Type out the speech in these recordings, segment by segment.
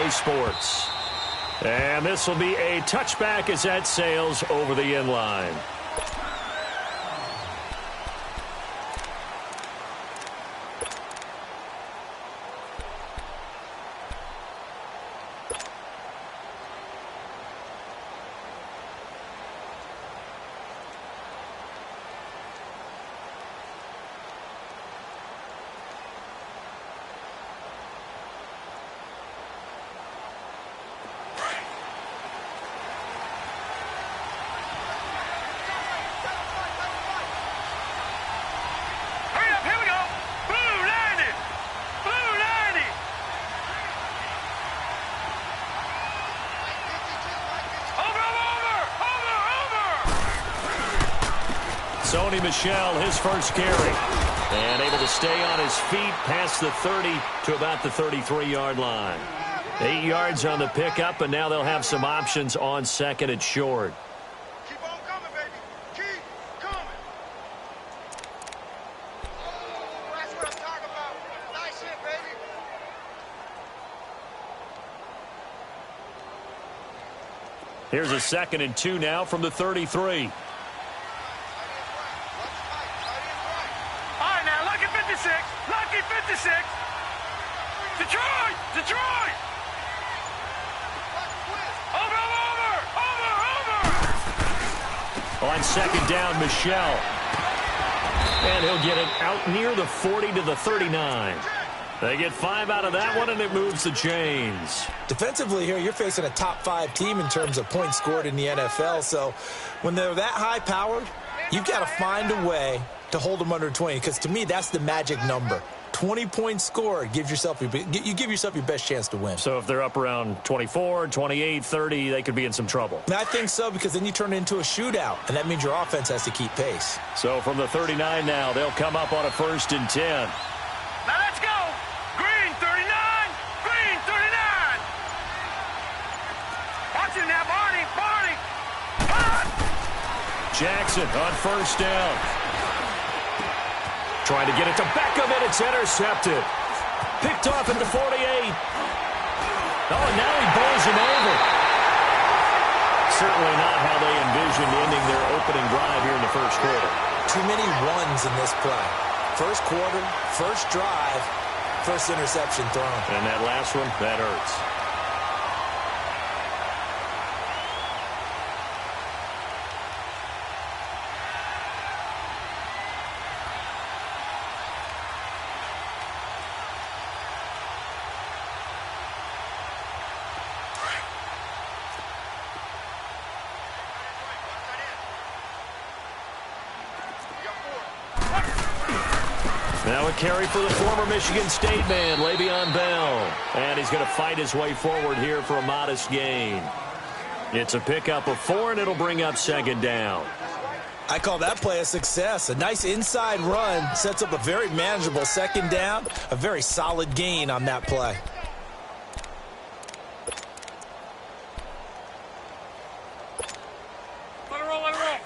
EA Sports. And this will be a touchback as that sails over the end line. Sony Michel, his first carry. And able to stay on his feet past the 30 to about the 33-yard line. 8 yards on the pickup, and now they'll have some options on second and short. Keep on coming, baby. Keep coming. Oh, that's what I'm talking about. Nice hit, baby. Here's a 2nd and 2 now from the 33. Lucky 56. Detroit! Detroit! On 2nd down, Michel. And he'll get it out near the 40 to the 39. They get 5 out of that one, and it moves the chains. Defensively here, you're facing a top-5 team in terms of points scored in the NFL. So when they're that high-powered, you've got to find a way to hold them under 20, because to me, that's the magic number. 20 points scored, you give yourself your best chance to win. So if they're up around 24, 28, 30, they could be in some trouble. And I think so, because then you turn it into a shootout, and that means your offense has to keep pace. So from the 39 now, they'll come up on a 1st and 10. Now let's go. Green 39. Green 39. Watch it now, Barney. Barney. Cut. Jackson on 1st down. Trying to get it to Beckham, and it's intercepted. Picked off at the 48. Oh, and now he bowls him over. Certainly not how they envisioned ending their opening drive here in the 1st quarter. Too many runs in this play. 1st quarter, 1st drive, 1st interception thrown. And that last one, that hurts. Now a carry for the former Michigan State man, Le'Veon Bell. And he's going to fight his way forward here for a modest gain. It's a pickup of 4, and it'll bring up 2nd down. I call that play a success. A nice inside run sets up a very manageable 2nd down. A very solid gain on that play. Let it roll, let it roll.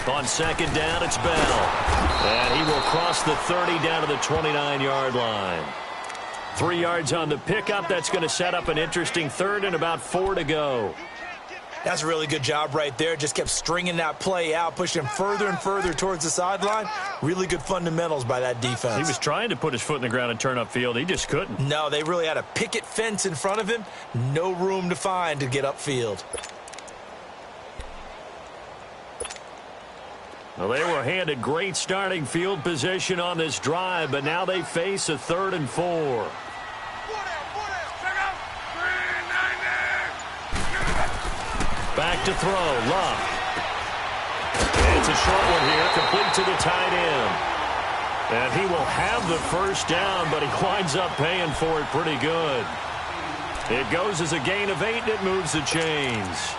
On 2nd down, it's Bell. And he will cross the 30 down to the 29-yard line. 3 yards on the pickup. That's going to set up an interesting 3rd and about 4 to go. That's a really good job right there. Just kept stringing that play out, pushing him further and further towards the sideline. Really good fundamentals by that defense. He was trying to put his foot in the ground and turn upfield. He just couldn't. No, they really had a picket fence in front of him. No room to find to get upfield. Well, they were handed great starting field position on this drive, but now they face a 3rd and 4. Back to throw, Love. It's a short one here, complete to the tight end. And he will have the 1st down, but he winds up paying for it pretty good. It goes as a gain of 8, and it moves the chains.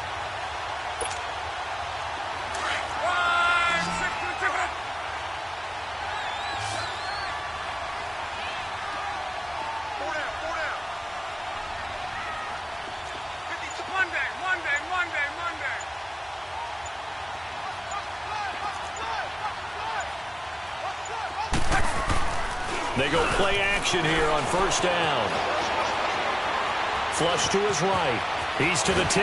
They go play action here on first down. Flush to his right. He's to the 10.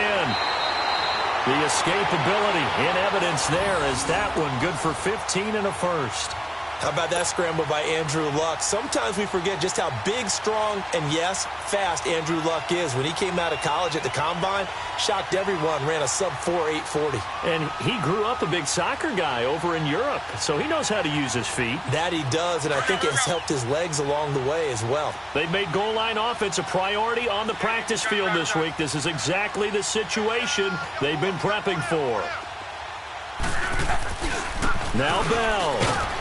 The escapability in evidence there as that one good for 15 and a first. How about that scramble by Andrew Luck? Sometimes we forget just how big, strong, and, yes, fast Andrew Luck is. When he came out of college at the Combine, shocked everyone, ran a sub-4 840. And he grew up a big soccer guy over in Europe, so he knows how to use his feet. That he does, and I think it has helped his legs along the way as well. They've made goal line offense a priority on the practice field this week. This is exactly the situation they've been prepping for. Now Bell.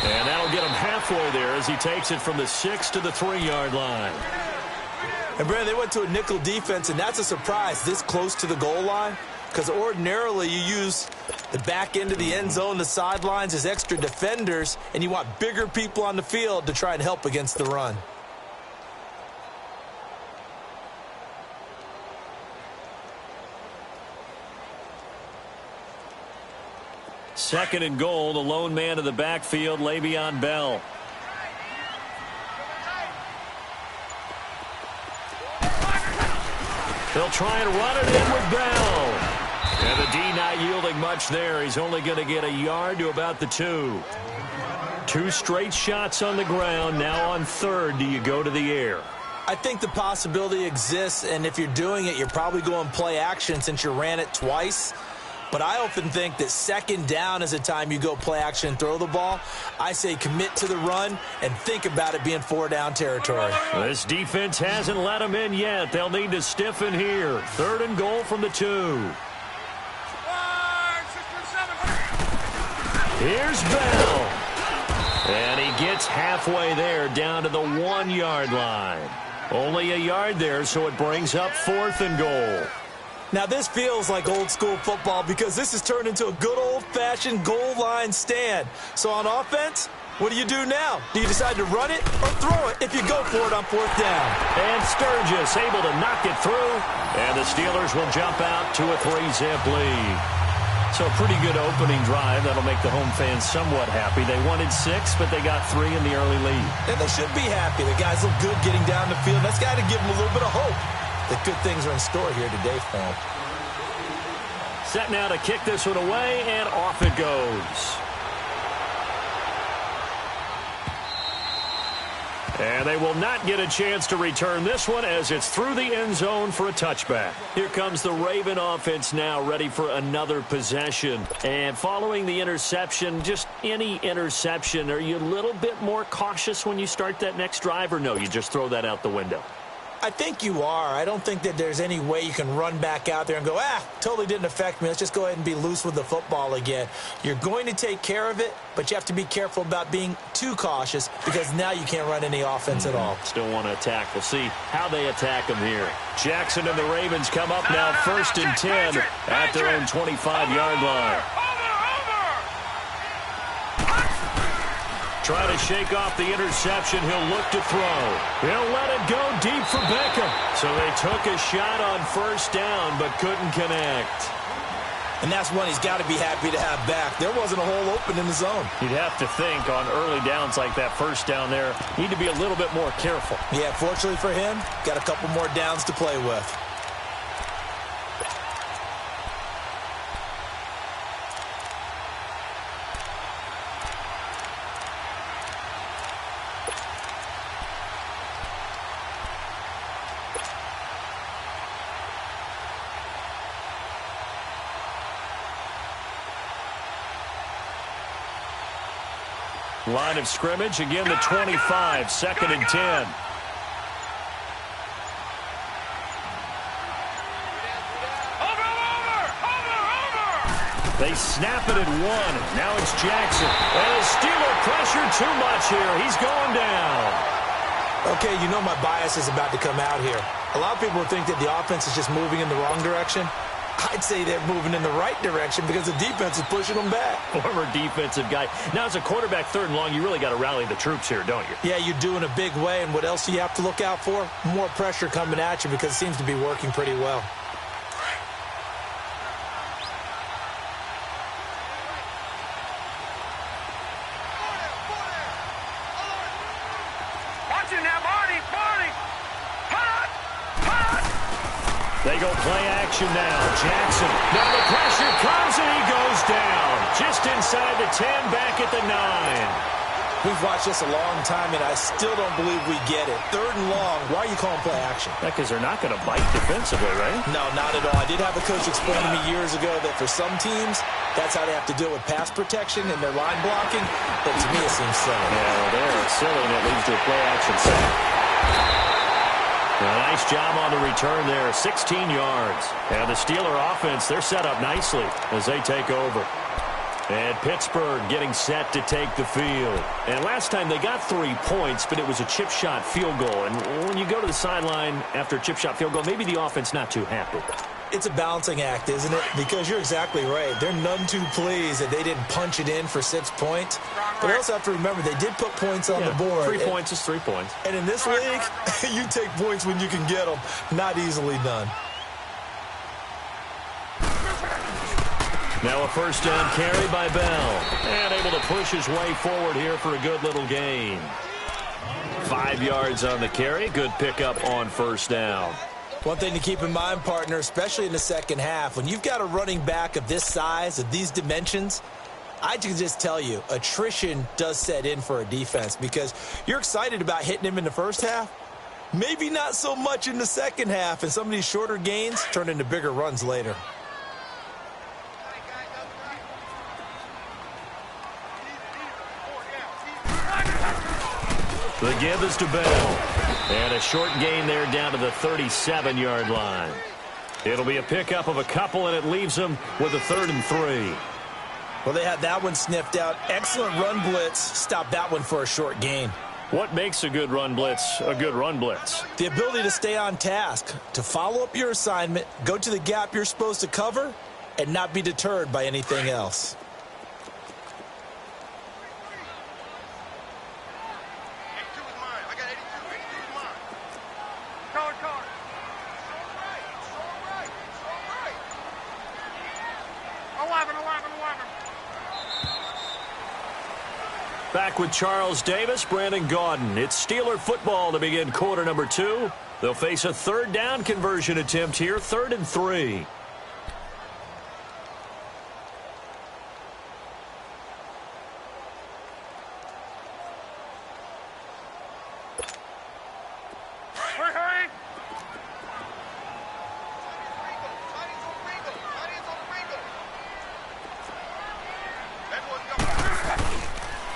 And that'll get him halfway there as he takes it from the 6 to the 3-yard line. And, Brandon, they went to a nickel defense, and that's a surprise this close to the goal line because ordinarily you use the back end of the end zone, the sidelines as extra defenders, and you want bigger people on the field to try and help against the run. Second and goal, the lone man of the backfield, Le'Veon Bell. They'll try and run it in with Bell. And the D not yielding much there. He's only going to get a yard to about the 2. 2 straight shots on the ground. Now on third, do you go to the air? I think the possibility exists, and if you're doing it, you're probably going play action since you ran it twice. But I often think that second down is a time you go play action and throw the ball. I say commit to the run and think about it being 4-down territory. This defense hasn't let them in yet. They'll need to stiffen here. Third and goal from the 2. Here's Bell. And he gets halfway there down to the 1-yard line. Only a yard there, so it brings up 4th and goal. Now, this feels like old-school football because this has turned into a good old-fashioned goal line stand. So on offense, what do you do now? Do you decide to run it or throw it if you go for it on 4th down? And Sturgis able to knock it through. And the Steelers will jump out to a 3-zip lead. So a pretty good opening drive. That'll make the home fans somewhat happy. They wanted 6, but they got 3 in the early lead. And they should be happy. The guys look good getting down the field. That's got to give them a little bit of hope that good things are in store here today for them. Set now to kick this one away, and off it goes. And they will not get a chance to return this one as it's through the end zone for a touchback. Here comes the Raven offense now, ready for another possession. And following the interception, just any interception, are you a little bit more cautious when you start that next drive, or no, you just throw that out the window? I think you are. I don't think that there's any way you can run back out there and go, totally didn't affect me. Let's just go ahead and be loose with the football again. You're going to take care of it, but you have to be careful about being too cautious because now you can't run any offense at all. Still want to attack. We'll see how they attack them here. Jackson and the Ravens come up now 1st and 10 at their own 25-yard line. Try to shake off the interception. He'll look to throw. He'll let it go deep for Beckham. So they took a shot on 1st down but couldn't connect. And that's one he's got to be happy to have back. There wasn't a hole open in the zone. You'd have to think on early downs like that 1st down there, need to be a little bit more careful. Yeah, fortunately for him, got a couple more downs to play with. Line of scrimmage, again the 25, 2nd and 10. They snap it at 1. Now it's Jackson. And Steeler pressure too much here. He's going down. Okay, you know my bias is about to come out here. A lot of people think that the offense is just moving in the wrong direction. I'd say they're moving in the right direction because the defense is pushing them back. Former defensive guy. Now, as a quarterback 3rd and long, you really got to rally the troops here, don't you? Yeah, you do in a big way. And what else do you have to look out for? More pressure coming at you because it seems to be working pretty well. They go play action now. Jackson. Now the pressure comes and he goes down. Just inside the 10, back at the 9. We've watched this a long time, and I still don't believe we get it. 3rd and long. Why are you calling play action? Because they're not going to bite defensively, right? No, not at all. I did have a coach explain to me years ago that for some teams, that's how they have to deal with pass protection and their line blocking. But to me, it seems silly. Yeah, well, they're silly, and it leads to a play action sack. A nice job on the return there, 16 yards. And the Steeler offense, they're set up nicely as they take over. And Pittsburgh getting set to take the field. And last time they got 3 points, but it was a chip shot field goal. And when you go to the sideline after a chip shot field goal, maybe the offense not too happy. It's a balancing act, isn't it? Because you're exactly right. They're none too pleased that they didn't punch it in for 6 points. But they also have to remember they did put points on the board. 3 points is 3 points. And in this league, you take points when you can get them. Not easily done. Now a first down carry by Bell. And able to push his way forward here for a good little gain. 5 yards on the carry. Good pickup on first down. One thing to keep in mind, partner, especially in the second half, when you've got a running back of this size, of these dimensions, I can just tell you, attrition does set in for a defense because you're excited about hitting him in the first half. Maybe not so much in the second half, and some of these shorter gains turn into bigger runs later. The give is to Bell. And a short gain there down to the 37-yard line. It'll be a pickup of a couple, and it leaves them with a 3rd and 3. Well, they had that one sniffed out. Excellent run blitz. Stop that one for a short gain. What makes a good run blitz a good run blitz? The ability to stay on task, to follow up your assignment, go to the gap you're supposed to cover, and not be deterred by anything else. Back with Charles Davis, Brandon Gaudin. It's Steeler football to begin quarter number 2. They'll face a 3rd down conversion attempt here, 3rd and 3.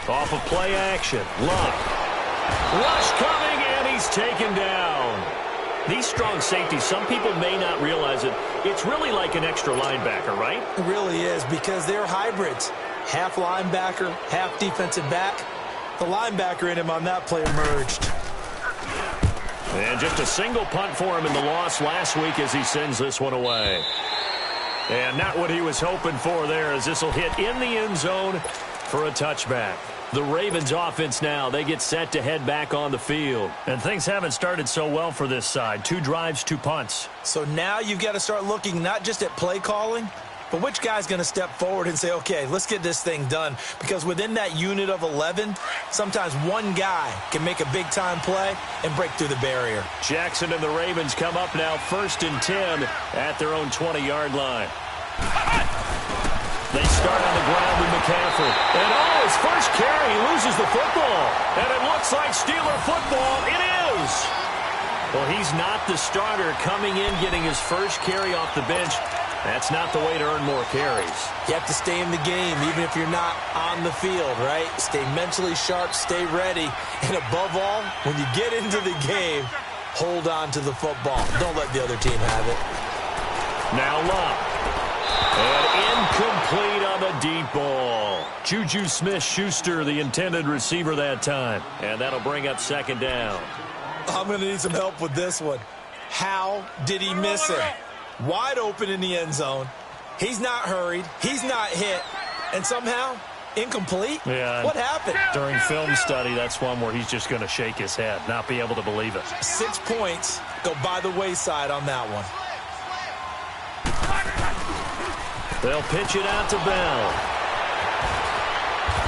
Off of play action. Luck. Rush coming, and he's taken down. These strong safeties, some people may not realize it. It's really like an extra linebacker, right? It really is because they're hybrids. Half linebacker, half defensive back. The linebacker in him on that play emerged. And just a single punt for him in the loss last week as he sends this one away. And not what he was hoping for there as this will hit in the end zone for a touchback. The Ravens offense now, they get set to head back on the field. And things haven't started so well for this side. 2 drives, 2 punts. So now you've got to start looking not just at play calling, but which guy's going to step forward and say, okay, let's get this thing done. Because within that unit of 11, sometimes one guy can make a big-time play and break through the barrier. Jackson and the Ravens come up now 1st and 10 at their own 20-yard line. They start on the ground with McCaffrey. And his first carry, he loses the football. And it looks like Steeler football. It is. Well, he's not the starter coming in, getting his first carry off the bench. That's not the way to earn more carries. You have to stay in the game, even if you're not on the field, right? Stay mentally sharp, stay ready. And above all, when you get into the game, hold on to the football. Don't let the other team have it. Now Luck. And incomplete on the deep ball. Juju Smith-Schuster, the intended receiver that time. And that'll bring up 2nd down. I'm going to need some help with this one. How did he miss him? Wide open in the end zone. He's not hurried. He's not hit. And somehow, incomplete? Yeah. What happened? During film study, that's one where he's just going to shake his head, not be able to believe it. 6 points go by the wayside on that one. They'll pitch it out to Bell.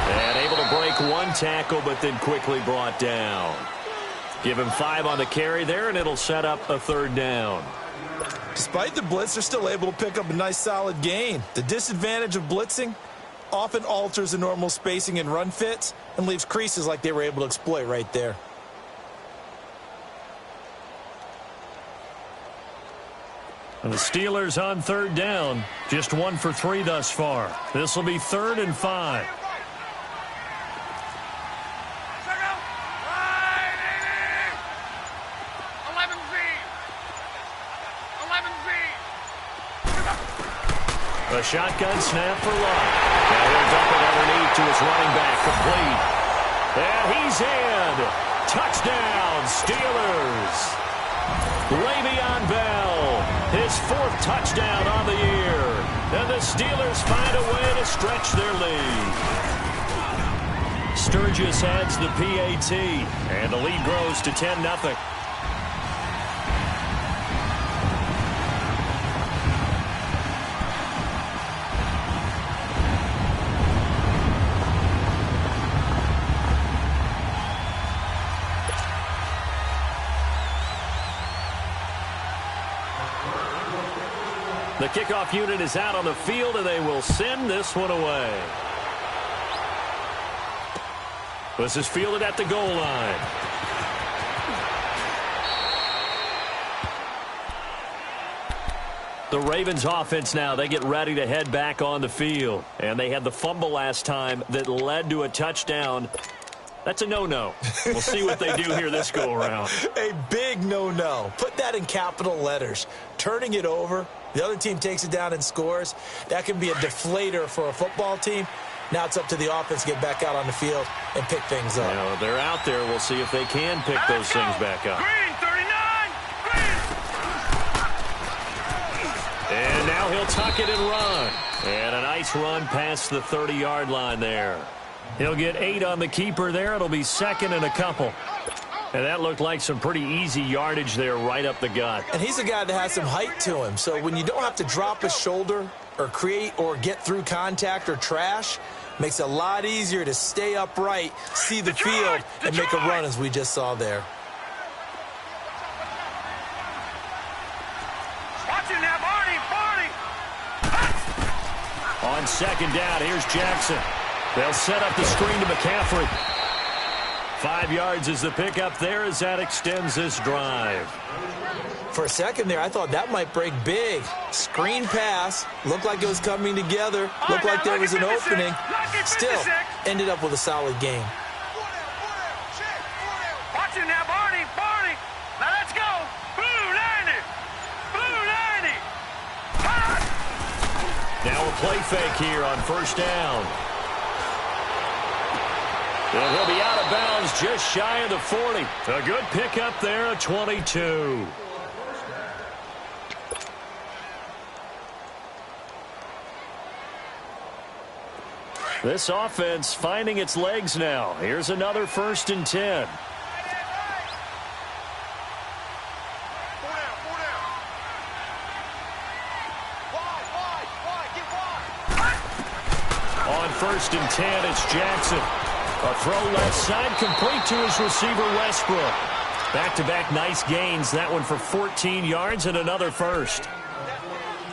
And able to break 1 tackle, but then quickly brought down. Give him 5 on the carry there, and it'll set up a 3rd down. Despite the blitz, they're still able to pick up a nice solid gain. The disadvantage of blitzing often alters the normal spacing and run fits and leaves creases like they were able to exploit right there. And the Steelers on third down, just 1 for 3 thus far. This will be 3rd and 5. A shotgun snap for Love. Now he'll dump it underneath to his running back, complete. And he's in. Touchdown, Steelers. Le'Veon Bell, his 4th touchdown on the year. And the Steelers find a way to stretch their lead. Sturgis adds the PAT, and the lead grows to 10-0. The kickoff unit is out on the field, and they will send this one away. This is fielded at the goal line. The Ravens offense now, they get ready to head back on the field. And they had the fumble last time that led to a touchdown. That's a no-no. We'll see what they do here this go-around. A big no-no. Put that in capital letters. Turning it over, the other team takes it down and scores. That can be a deflator for a football team. Now it's up to the offense to get back out on the field and pick things up. Now, they're out there. We'll see if they can pick those things back up. Green, 39! Green! And now he'll tuck it and run. And a nice run past the 30-yard line there. He'll get 8 on the keeper there. It'll be 2nd and a couple. And that looked like some pretty easy yardage there right up the gut. And he's a guy that has some height to him. So when you don't have to drop a shoulder or create or get through contact or trash, makes it a lot easier to stay upright, see the field, and make a run as we just saw there. Watching that, Barney! On 2nd down, here's Jackson. They'll set up the screen to McCaffrey. 5 yards is the pickup there as that extends this drive. For a second there, I thought that might break big. Screen pass, looked like it was coming together, looked like there was an opening. Still, ended up with a solid game. Watching that, Barney! Now let's go! Blue 90! Blue 90! Now a play fake here on 1st down. And he'll be out of bounds just shy of the 40. A good pickup there at 22. This offense finding its legs now. Here's another 1st and 10. On 1st and 10, it's Jackson. A throw left side, complete to his receiver, Westbrook. Back-to-back nice gains. That one for 14 yards and another 1st.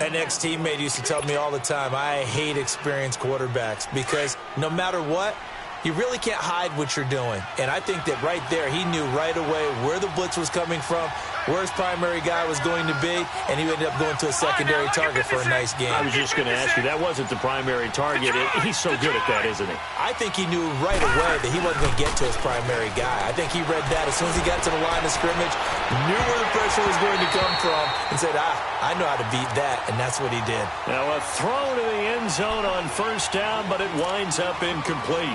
An ex-teammate used to tell me all the time, I hate experienced quarterbacks because no matter what, you really can't hide what you're doing. And I think that right there, he knew right away where the blitz was coming from, where his primary guy was going to be, and he ended up going to a secondary target for a nice game. I was just going to ask you, that wasn't the primary target. He's so good at that, isn't he? I think he knew right away that he wasn't going to get to his primary guy. I think he read that as soon as he got to the line of scrimmage, knew where the pressure was going to come from, and said, I know how to beat that, and that's what he did. Now a throw to the end zone on 1st down, but it winds up incomplete.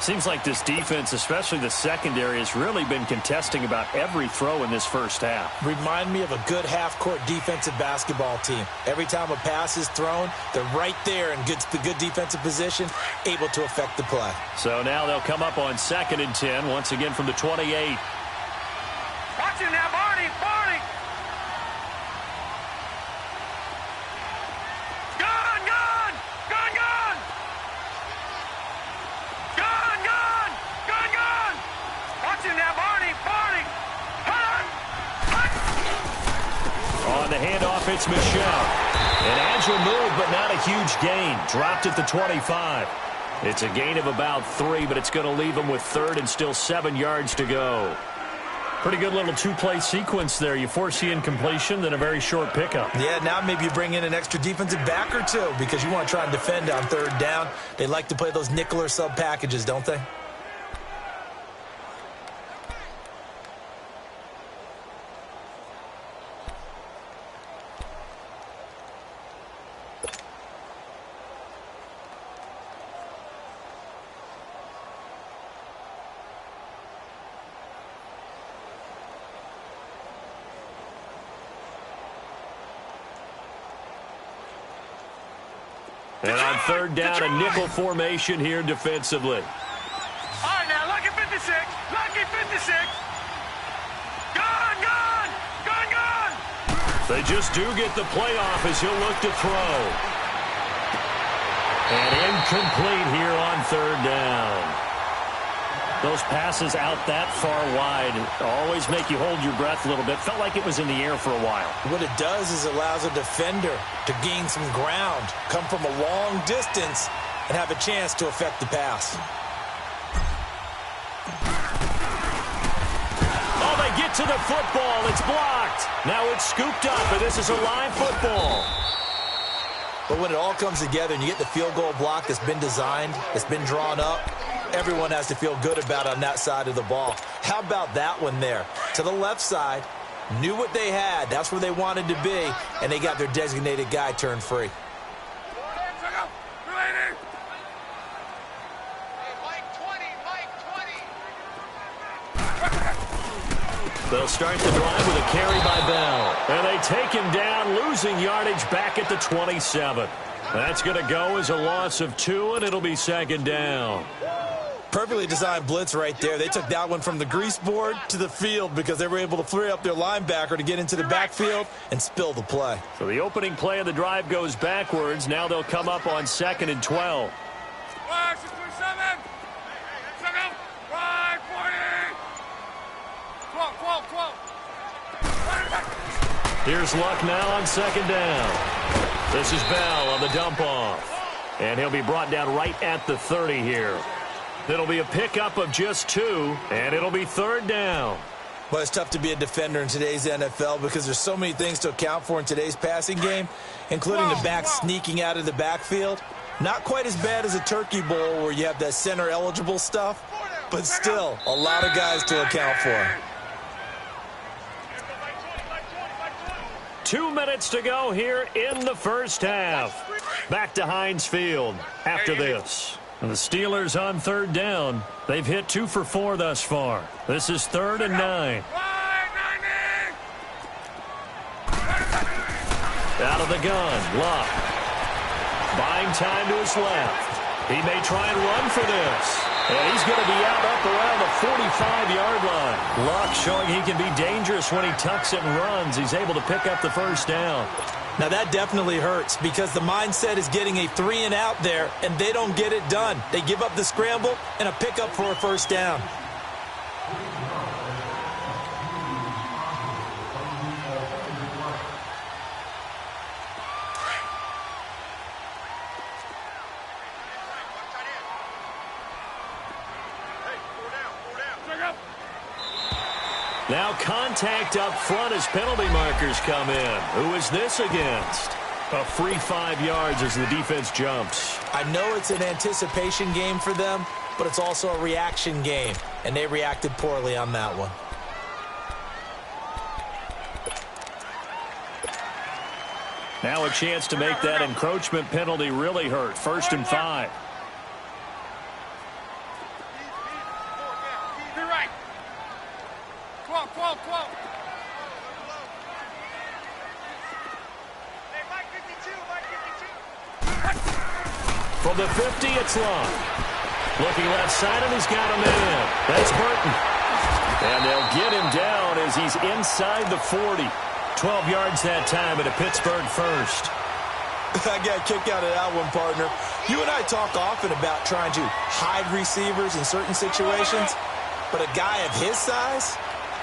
Seems like this defense, especially the secondary, has really been contesting about every throw in this 1st half. Remind me of a good half-court defensive basketball team. Every time a pass is thrown, they're right there in good defensive position, able to affect the play. So now they'll come up on 2nd and 10, once again from the 28. Watching now, Barney! It's Michelle. An agile move, but not a huge gain. Dropped at the 25. It's a gain of about 3, but it's going to leave him with 3rd and still 7 yards to go. Pretty good little two-play sequence there. You force the incompletion, then a very short pickup. Yeah, now maybe you bring in an extra defensive back or two because you want to try and defend on 3rd down. They like to play those nickel or sub packages, don't they? And on 3rd down, a nickel formation here defensively. All right, now, lucky 56. Lucky 56. Gone. They just do get the playoff as he'll look to throw. And incomplete here on 3rd down. Those passes out that far wide always make you hold your breath a little bit. Felt like it was in the air for a while. What it does is allows a defender to gain some ground, come from a long distance, and have a chance to affect the pass. Oh, they get to the football. It's blocked. Now it's scooped up, and this is a live football. But when it all comes together and you get the field goal block that's been designed, that's been drawn up, everyone has to feel good about on that side of the ball. How about that one there? To the left side, knew what they had. That's where they wanted to be, and they got their designated guy turned free. They'll start the drive with a carry by Bell. And they take him down, losing yardage back at the 27. That's going to go as a loss of 2, and it'll be 2nd down. Perfectly designed blitz right there. They took that one from the grease board to the field because they were able to free up their linebacker to get into the backfield and spill the play. So the opening play of the drive goes backwards. Now they'll come up on 2nd and 12. Here's Luck now on 2nd down. This is Bell on the dump off. And he'll be brought down right at the 30 here. It'll be a pickup of just 2, and it'll be 3rd down. Well, it's tough to be a defender in today's NFL because there's so many things to account for in today's passing game, including the back sneaking out of the backfield. Not quite as bad as a turkey bowl where you have that center-eligible stuff, but still a lot of guys to account for. 2 minutes to go here in the first half. Back to Heinz Field after this. And the Steelers on 3rd down. They've hit 2 for 4 thus far. This is 3rd and 9. Out of the gun, Luck. Buying time to his left. He may try and run for this. And he's going to be out up around the 45-yard line. Luck showing he can be dangerous when he tucks it and runs. He's able to pick up the 1st down. Now, that definitely hurts because the mindset is getting a 3-and-out there, and they don't get it done. They give up the scramble and a pickup for a 1st down. Now contact up front as penalty markers come in. Who is this against? A free 5 yards as the defense jumps. I know it's an anticipation game for them, but it's also a reaction game, and they reacted poorly on that one. Now a chance to make that encroachment penalty really hurt. 1st and 5. From the 50, it's Long. Looking left side, and he's got a man. That's Burton. And they'll get him down as he's inside the 40. 12 yards that time, and a Pittsburgh 1st. I got a kick out of that one, partner. You and I talk often about trying to hide receivers in certain situations, but a guy of his size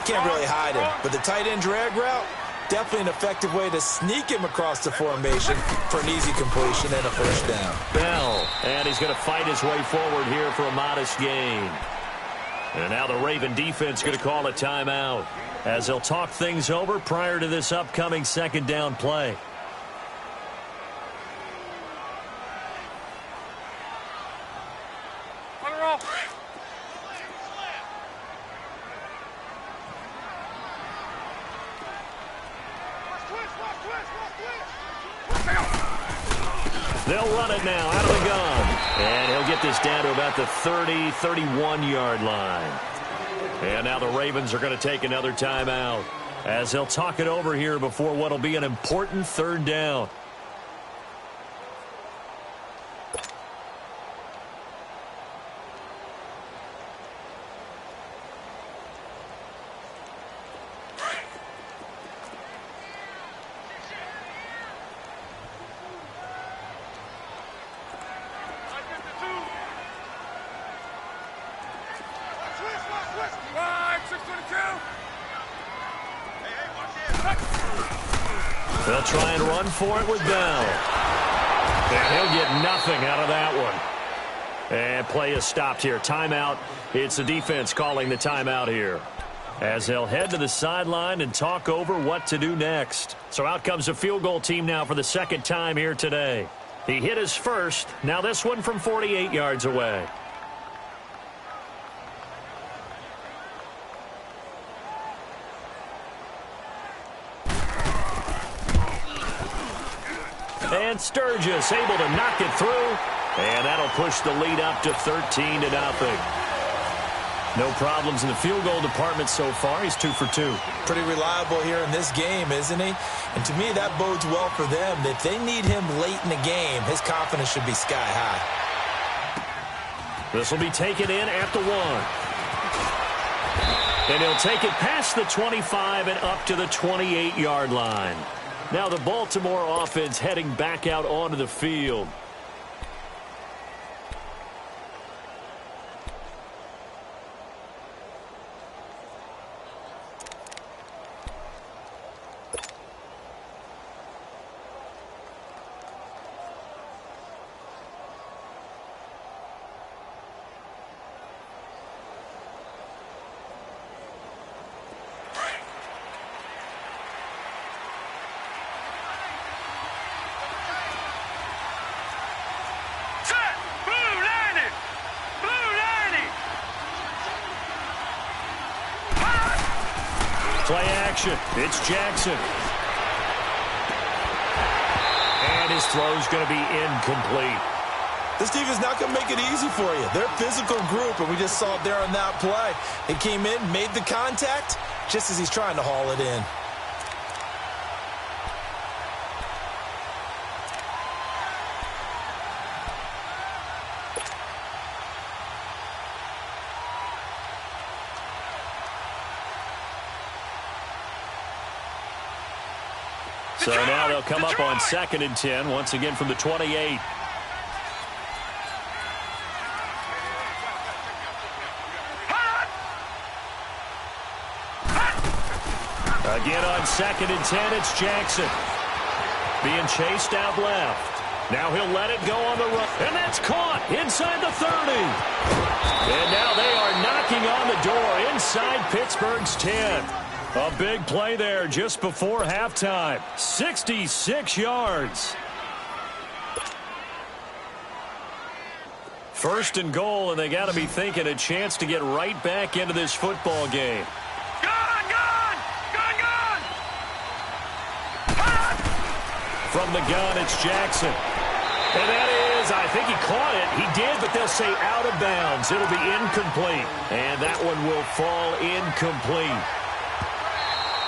can't really hide him. But the tight end drag route, Definitely an effective way to sneak him across the formation for an easy completion and a first down. Bell, and he's going to fight his way forward here for a modest gain. And now the Raven defense going to call a timeout as they'll talk things over prior to this upcoming second down play. They'll run it now out of the gun. And he'll get this down to about the 30, 31-yard line. And now the Ravens are going to take another timeout as they'll talk it over here before what will be an important third down. They'll try and run for it with Bell. And he'll get nothing out of that one. And play is stopped here. Timeout. It's the defense calling the timeout here, as they'll head to the sideline and talk over what to do next. So out comes a field goal team now for the second time here today. He hit his first. Now this one from 48 yards away. And Sturgis able to knock it through. And that'll push the lead up to 13-0. No problems in the field goal department so far. He's 2 for 2. Pretty reliable here in this game, isn't he? And to me, that bodes well for them. If they need him late in the game, his confidence should be sky high. This will be taken in at the 1. And he'll take it past the 25 and up to the 28-yard line. Now the Baltimore offense heading back out onto the field. Play action. It's Jackson. And his throw's going to be incomplete. This team is not going to make it easy for you. They're a physical group, and we just saw it there on that play. He came in, made the contact, just as he's trying to haul it in. So now they'll come up on 2nd and 10, once again from the 28. Again on 2nd and 10, it's Jackson. Being chased out left. Now he'll let it go on the run. And that's caught inside the 30. And now they are knocking on the door inside Pittsburgh's 10. A big play there just before halftime. 66 yards. First and goal, and they got to be thinking a chance to get right back into this football game. From the gun, it's Jackson. And that is, I think he caught it. He did, but they'll say out of bounds. It'll be incomplete. And that one will fall incomplete.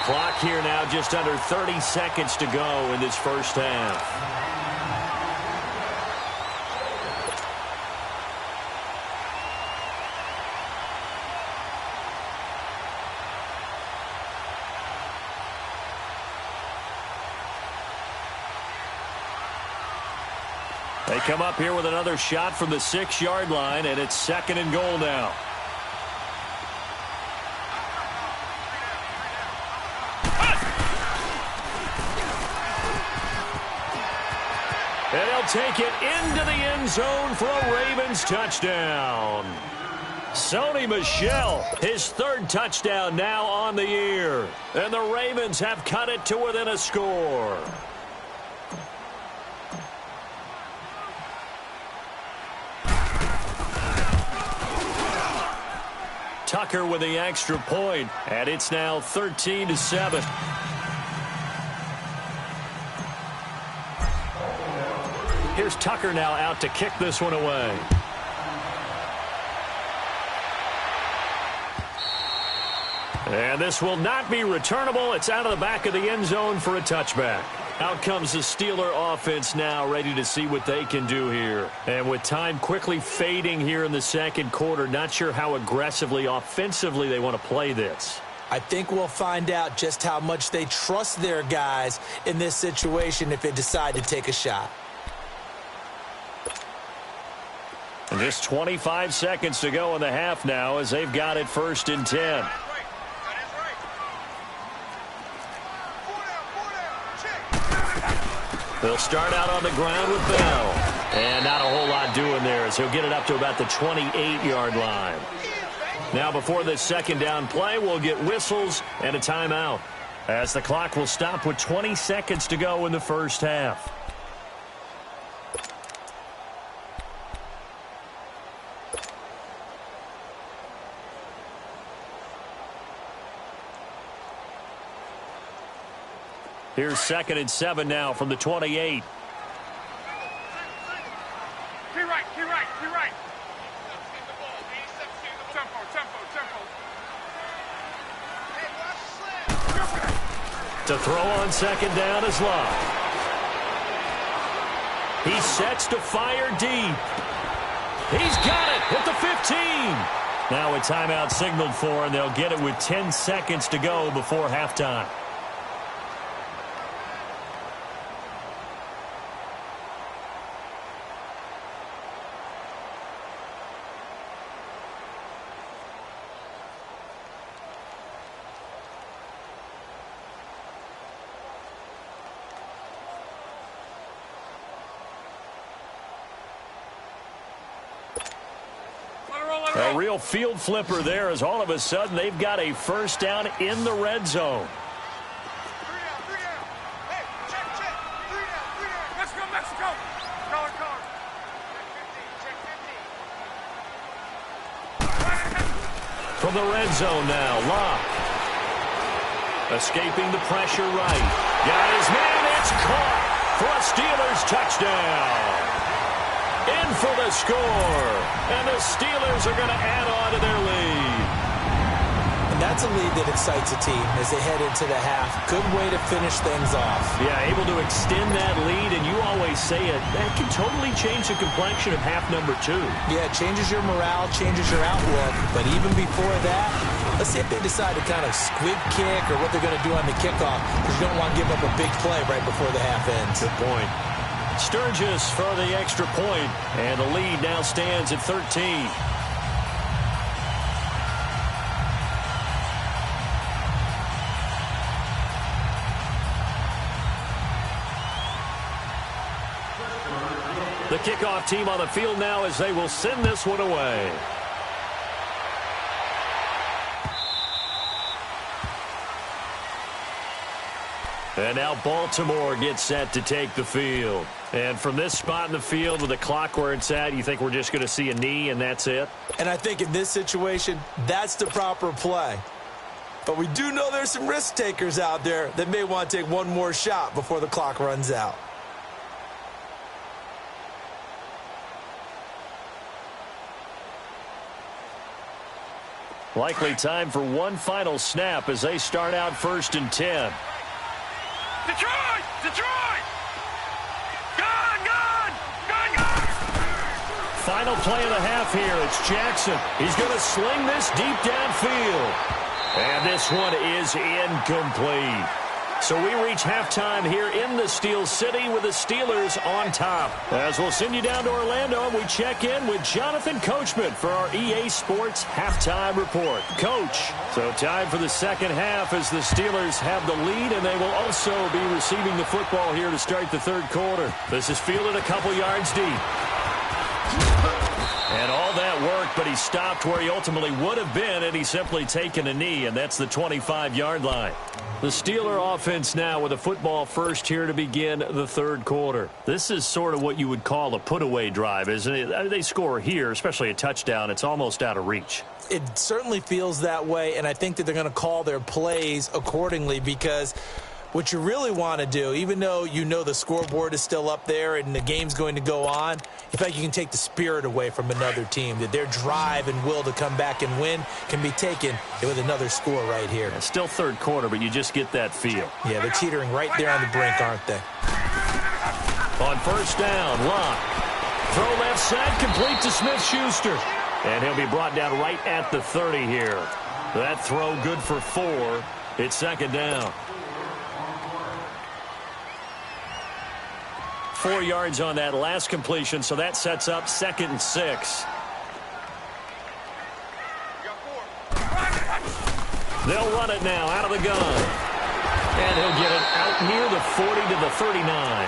Clock here now just under 30 seconds to go in this first half. They come up here with another shot from the 6-yard line, and it's 2nd and goal now. And he'll take it into the end zone for a Ravens touchdown. Sony Michel, his third touchdown now on the year. And the Ravens have cut it to within a score. Tucker with the extra point, and it's now 13-7. Here's Tucker now out to kick this one away. And this will not be returnable. It's out of the back of the end zone for a touchback. Out comes the Steeler offense now, ready to see what they can do here. And with time quickly fading here in the second quarter, not sure how aggressively, offensively they want to play this. I think we'll find out just how much they trust their guys in this situation if they decide to take a shot. And just 25 seconds to go in the half now as they've got it 1st and 10. They'll start out on the ground with Bell. And not a whole lot doing there as he'll get it up to about the 28-yard line. Now before this second down play, we'll get whistles and a timeout, as the clock will stop with 20 seconds to go in the first half. Here's 2nd and 7 now from the 28. Key right. Tempo. To throw on second down is Love. He sets to fire deep. He's got it at the 15. Now a timeout signaled for, and they'll get it with 10 seconds to go before halftime. A real field flipper there, as all of a sudden they've got a first down in the red zone. Three down. Hey, check. 3 down. Let's go, Mexico. Color. Check 50. From the red zone now, Locke. Escaping the pressure right. Got his man, it's caught for a Steelers touchdown. In for the score, and the Steelers are going to add on to their lead. And that's a lead that excites a team as they head into the half. Good way to finish things off. Yeah, able to extend that lead, and you always say it, that can totally change the complexion of half number 2. Yeah, it changes your morale, changes your outlook, but even before that, let's see if they decide to kind of squib kick or what they're going to do on the kickoff, because you don't want to give up a big play right before the half ends. Good point. Sturgis for the extra point, and the lead now stands at 13. The kickoff team on the field now as they will send this one away. And now Baltimore gets set to take the field. And from this spot in the field with the clock where it's at, you think we're just going to see a knee and that's it? And I think in this situation, that's the proper play. But we do know there's some risk takers out there that may want to take one more shot before the clock runs out. Likely time for one final snap as they start out 1st and 10. Detroit! Gone! Final play of the half here. It's Jackson. He's going to sling this deep downfield. And this one is incomplete. So we reach halftime here in the Steel City with the Steelers on top. As we'll send you down to Orlando, and we check in with Jonathan Coachman for our EA Sports Halftime Report. Coach, so time for the second half as the Steelers have the lead, and they will also be receiving the football here to start the third quarter. This is fielded a couple yards deep. And all that work, but he stopped where he ultimately would have been, and he's simply taken a knee, and that's the 25-yard line. The Steeler offense now with a football first here to begin the third quarter. This is sort of what you would call a put-away drive, isn't it? I mean, they score here, especially a touchdown. It's almost out of reach. It certainly feels that way, and I think that they're going to call their plays accordingly because what you really want to do, even though you know the scoreboard is still up there and the game's going to go on, in fact, you can take the spirit away from another team, that their drive and will to come back and win can be taken with another score right here. It's still third quarter, but you just get that feel. Yeah, they're teetering right there on the brink, aren't they? On first down, Locke. Throw left side, complete to Smith-Schuster. And he'll be brought down right at the 30 here. That throw good for 4. It's second down. 4 yards on that last completion, so that sets up 2nd and 6. They'll run it now out of the gun. And he'll get it out near the 40 to the 39.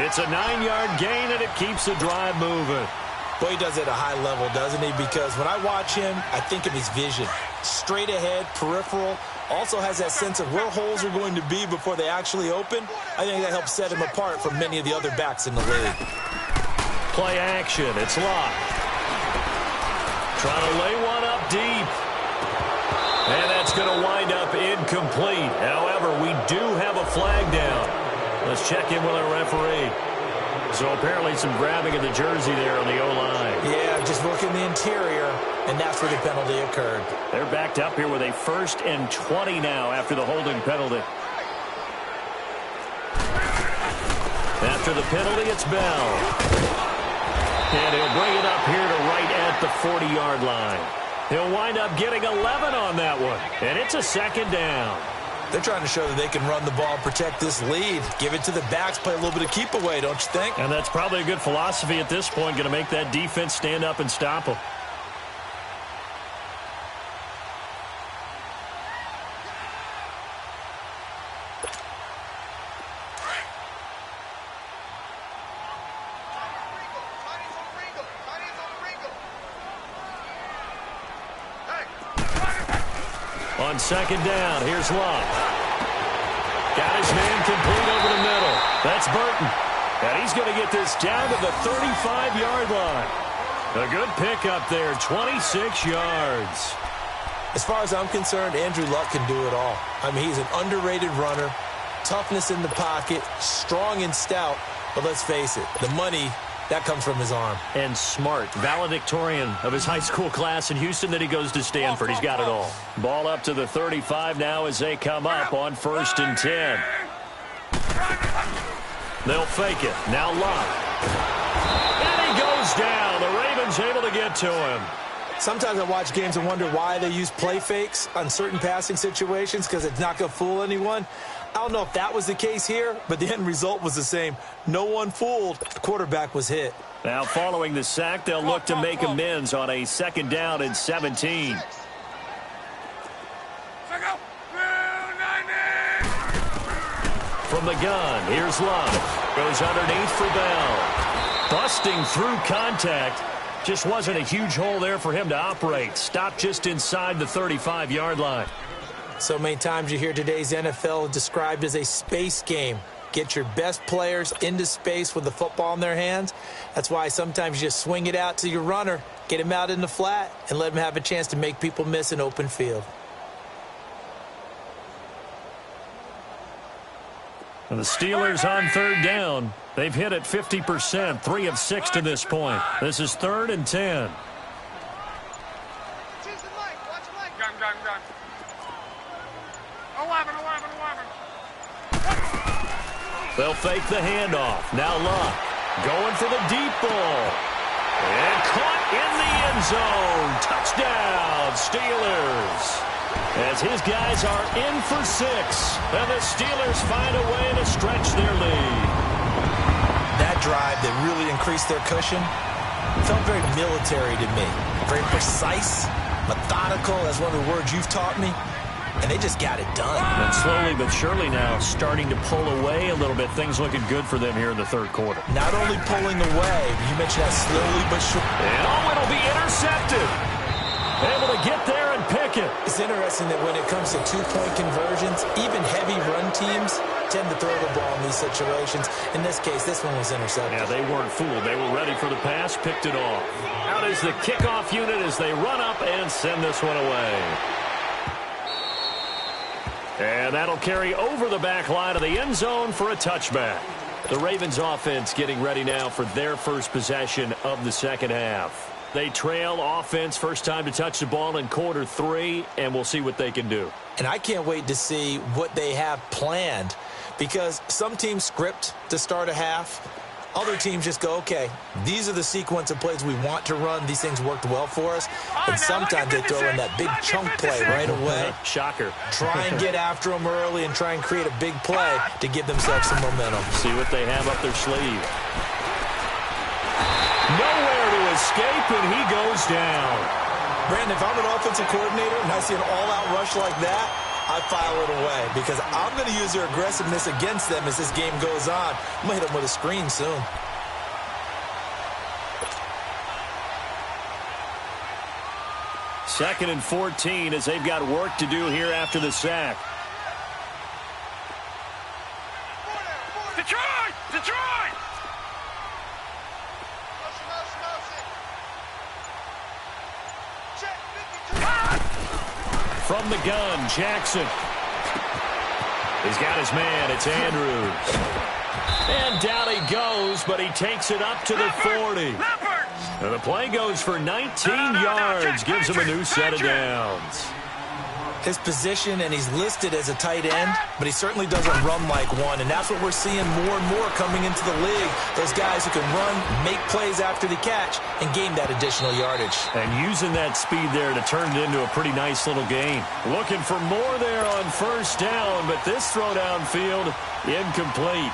It's a 9-yard gain, and it keeps the drive moving. Boy, he does it at a high level, doesn't he? Because when I watch him, I think of his vision. Straight ahead, peripheral, also has that sense of where holes are going to be before they actually open. I think that helps set him apart from many of the other backs in the league. Play action. It's Locke. Trying to lay one up deep. And that's going to wind up incomplete. However, we do have a flag down. Let's check in with our referee. So apparently some grabbing of the jersey there on the O-line. Yeah, just working the interior, and that's where the penalty occurred. They're backed up here with a 1st and 20 now after the holding penalty. After the penalty, it's Bell. And he'll bring it up here to right at the 40-yard line. He'll wind up getting 11 on that one, and it's a second down. They're trying to show that they can run the ball, protect this lead, give it to the backs, play a little bit of keep away, don't you think? And that's probably a good philosophy at this point, going to make that defense stand up and stop them. On second down, here's Locke. Got his man complete over the middle. That's Burton. And he's going to get this down to the 35-yard line. A good pickup there, 26 yards. As far as I'm concerned, Andrew Luck can do it all. I mean, he's an underrated runner, toughness in the pocket, strong and stout. But let's face it, the money, that comes from his arm. And smart, valedictorian of his high school class in Houston, then he goes to Stanford. He's got it all. Ball up to the 35 now as they come up on 1st and 10. They'll fake it. Now Locke. And he goes down. The Ravens able to get to him. Sometimes I watch games and wonder why they use play fakes on certain passing situations because it's not going to fool anyone. I don't know if that was the case here, but the end result was the same. No one fooled. The quarterback was hit. Now following the sack, they'll look to make amends on a 2nd down and 17. From the gun, here's Love. Goes underneath for Bell. Busting through contact. Just wasn't a huge hole there for him to operate. Stopped just inside the 35-yard line. So many times you hear today's NFL described as a space game. Get your best players into space with the football in their hands. That's why sometimes you just swing it out to your runner, get him out in the flat, and let him have a chance to make people miss an open field. And the Steelers on 3rd down. They've hit it 50%, 3 of 6 to this point. This is 3rd and 10. Gun. 11. They'll fake the handoff. Now Locke going for the deep ball. And caught in the end zone. Touchdown, Steelers. as his guys are in for 6. And the Steelers find a way to stretch their lead. That drive that really increased their cushion felt very military to me. Very precise, methodical, as one of the words you've taught me. And they just got it done. And slowly but surely now starting to pull away a little bit. Things looking good for them here in the third quarter. Not only pulling away, you mentioned that slowly but surely. And it'll be intercepted. Able to get there and pick it. It's interesting that when it comes to two-point conversions, even heavy run teams tend to throw the ball in these situations. In this case, this one was intercepted. Yeah, they weren't fooled. They were ready for the pass, picked it off. Out is the kickoff unit as they run up and send this one away. And that'll carry over the back line of the end zone for a touchback. The Ravens offense getting ready now for their first possession of the second half. They trail offense, first time to touch the ball in quarter 3, and we'll see what they can do. And I can't wait to see what they have planned, because some teams script to start a half. Other teams just go, okay, these are the sequence of plays we want to run. These things worked well for us. And sometimes they throw in that big chunk play right away. Shocker. Try and get after them early and try and create a big play to give themselves some momentum. See what they have up their sleeve. Nowhere to escape, and he goes down. Brandon, if I'm an offensive coordinator and I see an all-out rush like that, I file it away because I'm going to use their aggressiveness against them as this game goes on. I'm going to hit them with a screen soon. Second and 14 as they've got work to do here after the sack. Detroit! Detroit! From the gun, Jackson. He's got his man. It's Andrews. And down he goes, but he takes it up to the 40. And the play goes for 19 yards. Gives him a new set of downs. His position, and he's listed as a tight end, but he certainly doesn't run like one. And that's what we're seeing more and more coming into the league. Those guys who can run, make plays after the catch, and gain that additional yardage. And using that speed there to turn it into a pretty nice little gain. Looking for more there on first down, but this throw downfield, incomplete.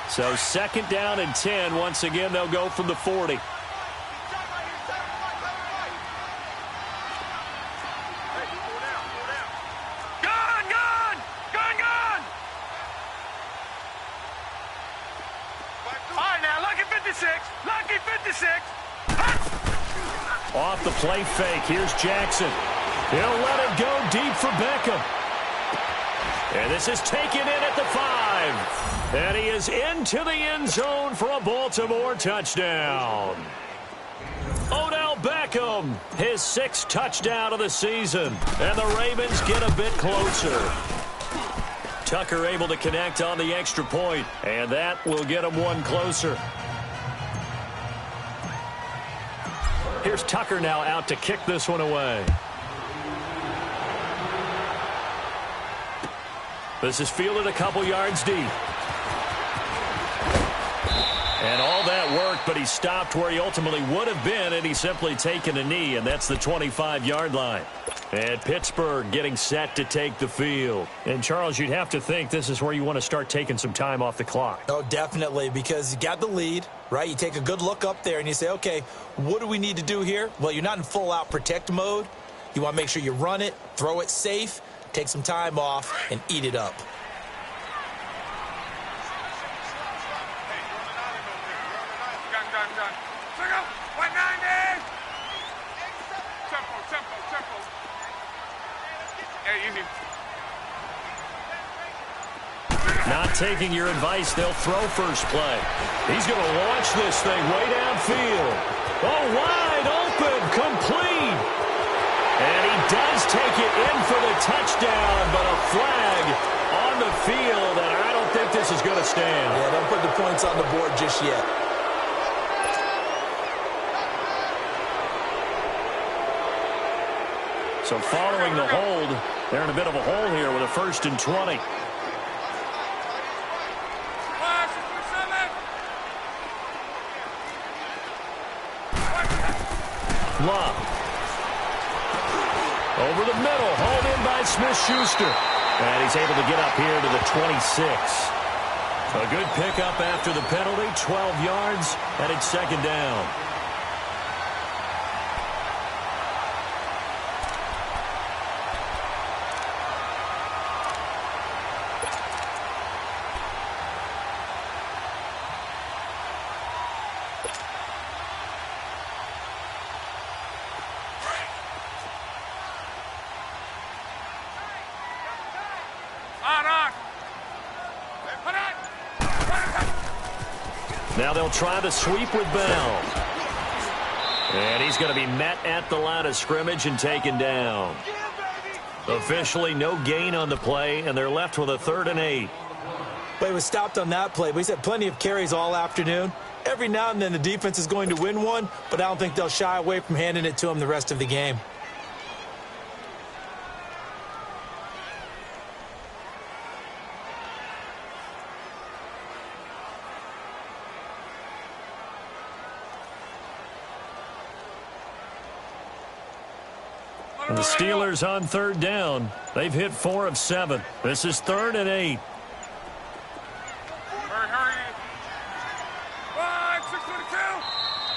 So second down and 10. Once again, they'll go from the 40. Gun, gun! Gun, gun! All right, now, lucky 56. Lucky 56. Off the play fake. Here's Jackson. He'll let it go deep for Beckham. And this is taken in at the 5. And he is into the end zone for a Baltimore touchdown. Odell Beckham, his 6th touchdown of the season. And the Ravens get a bit closer. Tucker able to connect on the extra point, and that will get him one closer. Here's Tucker now out to kick this one away. This is fielded a couple yards deep. And all that work, but he stopped where he ultimately would have been, and he's simply taken a knee, and that's the 25-yard line. And Pittsburgh getting set to take the field. And, Charles, you'd have to think this is where you want to start taking some time off the clock. Oh, definitely, because you got the lead, right? You take a good look up there, and you say, okay, what do we need to do here? Well, you're not in full-out protect mode. You want to make sure you run it, throw it safe, take some time off, and eat it up. Not taking your advice, they'll throw first play. He's going to launch this thing way downfield. Oh, wide open, complete. And he does take it in for the touchdown, but a flag on the field, and I don't think this is going to stand. Yeah, don't put the points on the board just yet. So following the hold, they're in a bit of a hole here with a 1st and 20. Love. Over the middle, hauled in by Smith-Schuster. And he's able to get up here to the 26. A good pickup after the penalty, 12 yards, and it's second down. Now they'll try the sweep with Bell. And he's going to be met at the line of scrimmage and taken down. Officially no gain on the play, and they're left with a 3rd and 8. But he was stopped on that play, but he's had plenty of carries all afternoon. Every now and then the defense is going to win one, but I don't think they'll shy away from handing it to him the rest of the game. And the Steelers on 3rd down. They've hit 4 of 7. This is 3rd and 8.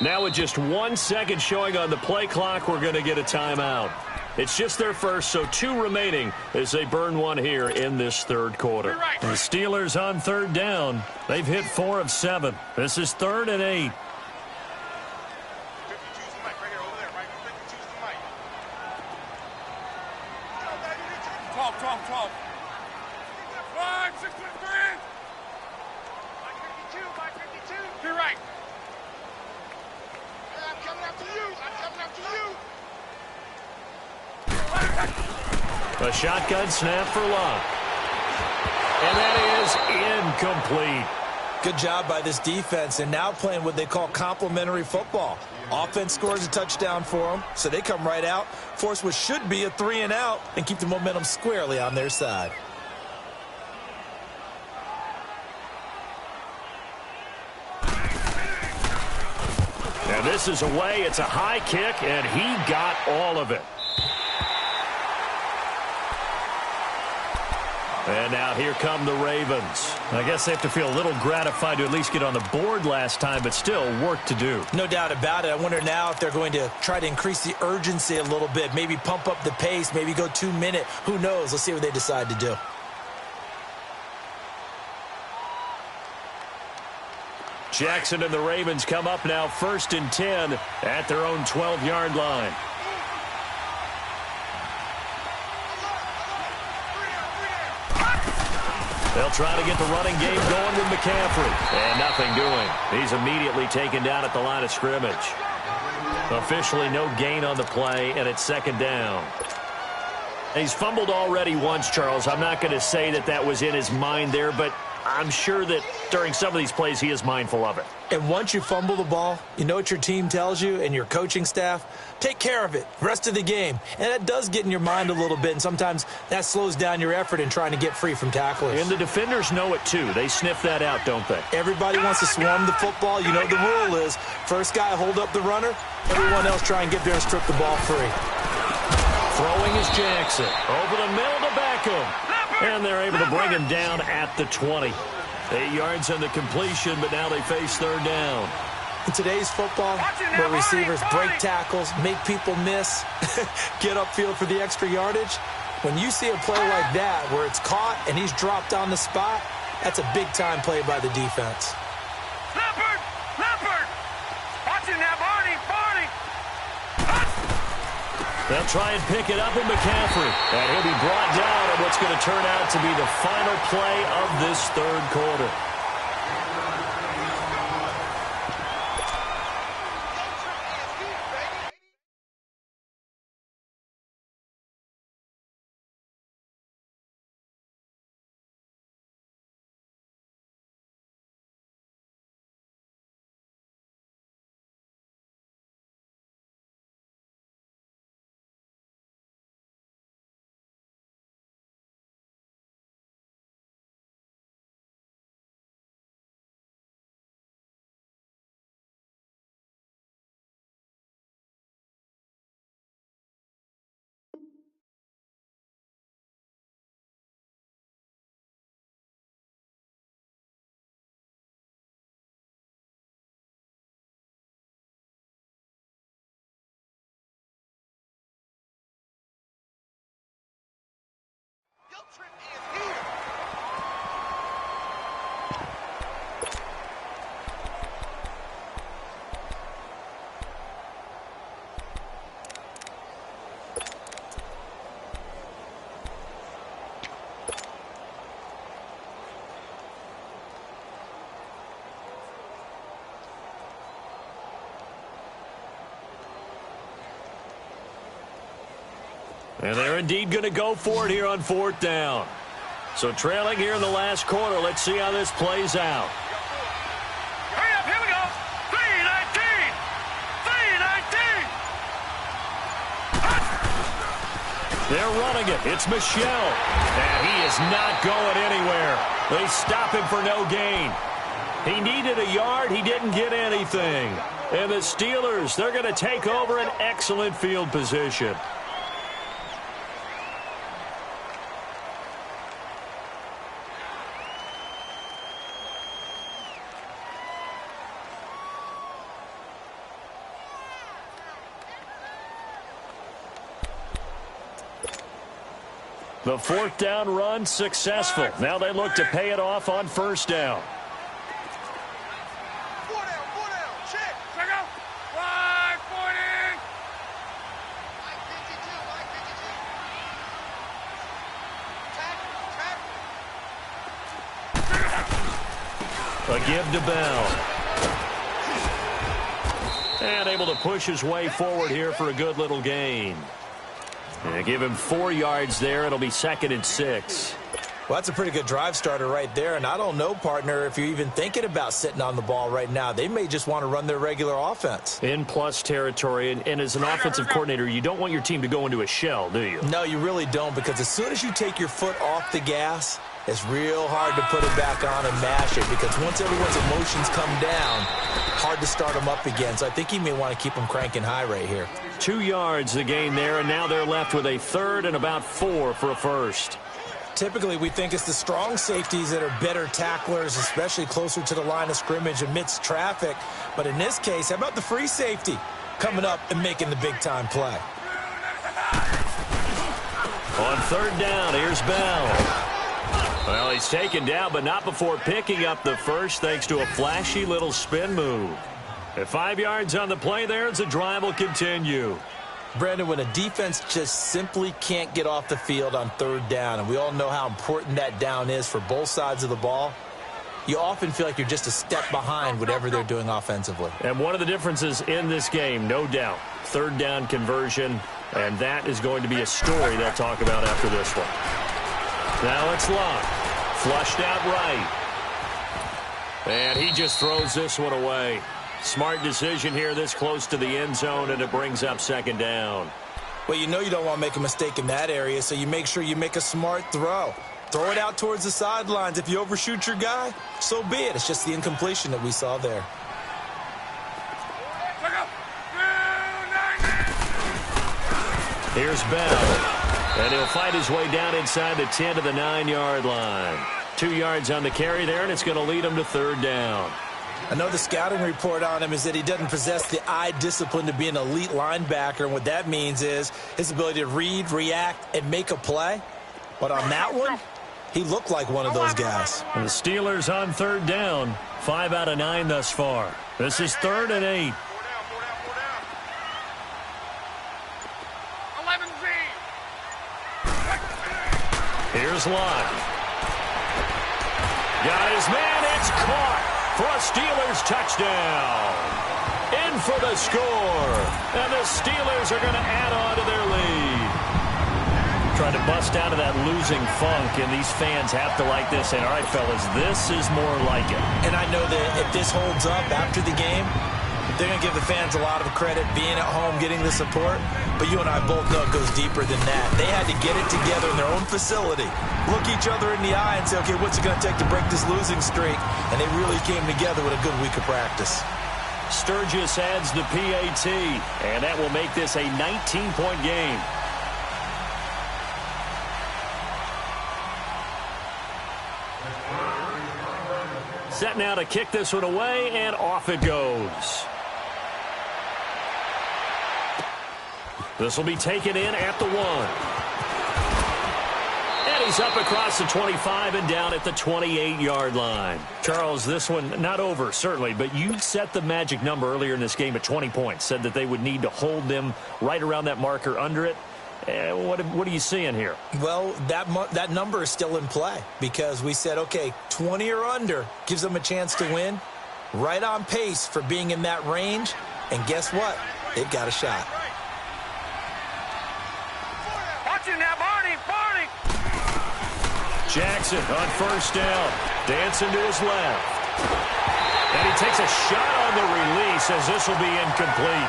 Now with just 1 second showing on the play clock, we're going to get a timeout. It's just their first, so 2 remaining as they burn one here in this 3rd quarter. The Steelers on 3rd down. They've hit 4 of 7. This is 3rd and 8. A shotgun snap for Love. And that is incomplete. Good job by this defense, and now playing what they call complementary football. Offense scores a touchdown for them, so they come right out, force what should be a 3-and-out, and keep the momentum squarely on their side. And this is away. It's a high kick, and he got all of it. And now here come the Ravens. I guess they have to feel a little gratified to at least get on the board last time, but still work to do. No doubt about it. I wonder now if they're going to try to increase the urgency a little bit, maybe pump up the pace, maybe go 2-minute. Who knows? Let's see what they decide to do. Jackson and the Ravens come up now 1st and 10 at their own 12-yard line. They'll try to get the running game going with McCaffrey. And nothing doing. He's immediately taken down at the line of scrimmage. Officially no gain on the play, and it's 2nd down. He's fumbled already once, Charles. I'm not going to say that that was in his mind there, but I'm sure that during some of these plays he is mindful of it. And once you fumble the ball, you know what your team tells you and your coaching staff? Take care of it rest of the game. And that does get in your mind a little bit, and sometimes that slows down your effort in trying to get free from tacklers. And the defenders know it too. They sniff that out, don't they? Everybody wants to swarm the football. You know the rule is first guy hold up the runner, everyone else try and get there and strip the ball free. Throwing is Jackson. Over the middle to Beckham. And they're able to bring him down at the 20. 8 yards on the completion, but now they face 3rd down. In today's football, where receivers break tackles, make people miss, get upfield for the extra yardage, when you see a play like that where it's caught and he's dropped on the spot, that's a big-time play by the defense. Watching that, Barney. They'll try and pick it up with McCaffrey. And he'll be brought down on what's going to turn out to be the final play of this 3rd quarter. And they're indeed going to go for it here on 4th down. So trailing here in the last quarter. Let's see how this plays out. Hurry up, here we go. 3-19. 3-19. They're running it. It's Michel. And he is not going anywhere. They stop him for no gain. He needed a yard. He didn't get anything. And the Steelers, they're going to take over an excellent field position. The 4th down run successful. Now they look to pay it off on 1st down. 4 down, check. Check out. Wide, 40. A give to Bell. And able to push his way forward here for a good little gain. And give him 4 yards there. It'll be 2nd and 6. Well, that's a pretty good drive starter right there. And I don't know, partner, if you're even thinking about sitting on the ball right now. They may just want to run their regular offense. In plus territory. And as an offensive coordinator, you don't want your team to go into a shell, do you? No, you really don't, because as soon as you take your foot off the gas, it's real hard to put it back on and mash it, because once everyone's emotions come down, hard to start them up again. So I think you may want to keep them cranking high right here. 2 yards the gain there, and now they're left with a 3rd and about 4 for a first. Typically, we think it's the strong safeties that are better tacklers, especially closer to the line of scrimmage amidst traffic. But in this case, how about the free safety coming up and making the big-time play? On 3rd down, here's Bell. Well, he's taken down, but not before picking up the first, thanks to a flashy little spin move. At 5 yards on the play there, as the drive will continue. Brandon, when a defense just simply can't get off the field on 3rd down, and we all know how important that down is for both sides of the ball, you often feel like you're just a step behind whatever they're doing offensively. And one of the differences in this game, no doubt, 3rd down conversion, and that is going to be a story they'll talk about after this one. Now it's Luck. Flushed out right. And he just throws this one away. Smart decision here this close to the end zone, and it brings up 2nd down. Well, you know you don't want to make a mistake in that area, so you make sure you make a smart throw. Throw it out towards the sidelines. If you overshoot your guy, so be it. It's just the incompletion that we saw there. Here's Bell. And he'll fight his way down inside the 10 to the 9-yard line. 2 yards on the carry there, and it's going to lead him to 3rd down. I know the scouting report on him is that he doesn't possess the eye discipline to be an elite linebacker, and what that means is his ability to read, react, and make a play. But on that one, he looked like one of those guys. And the Steelers on 3rd down, 5 out of 9 thus far. This is 3rd and 8. 11Z. Here's Lott. Got his man. It's caught for a Steelers touchdown. In for the score. And the Steelers are going to add on to their lead. Trying to bust out of that losing funk, and these fans have to like this. And all right, fellas, this is more like it. And I know that if this holds up after the game, they're going to give the fans a lot of credit being at home, getting the support. But you and I both know it goes deeper than that. They had to get it together in their own facility, look each other in the eye and say, okay, what's it going to take to break this losing streak? And they really came together with a good week of practice. Sturgis adds the PAT, and that will make this a 19-point game. Set now to kick this one away, and off it goes. This will be taken in at the 1. And He's up across the 25 and down at the 28-yard line. Charles, this one not over, certainly, but you set the magic number earlier in this game at 20 points, said that they would need to hold them right around that marker under it. What are you seeing here? Well, that number is still in play because we said, okay, 20 or under gives them a chance to win. Right on pace for being in that range. And guess what? They've got a shot. Watch it now, Barney! Jackson on first down. Dancing to his left. And he takes a shot on the release as this will be incomplete.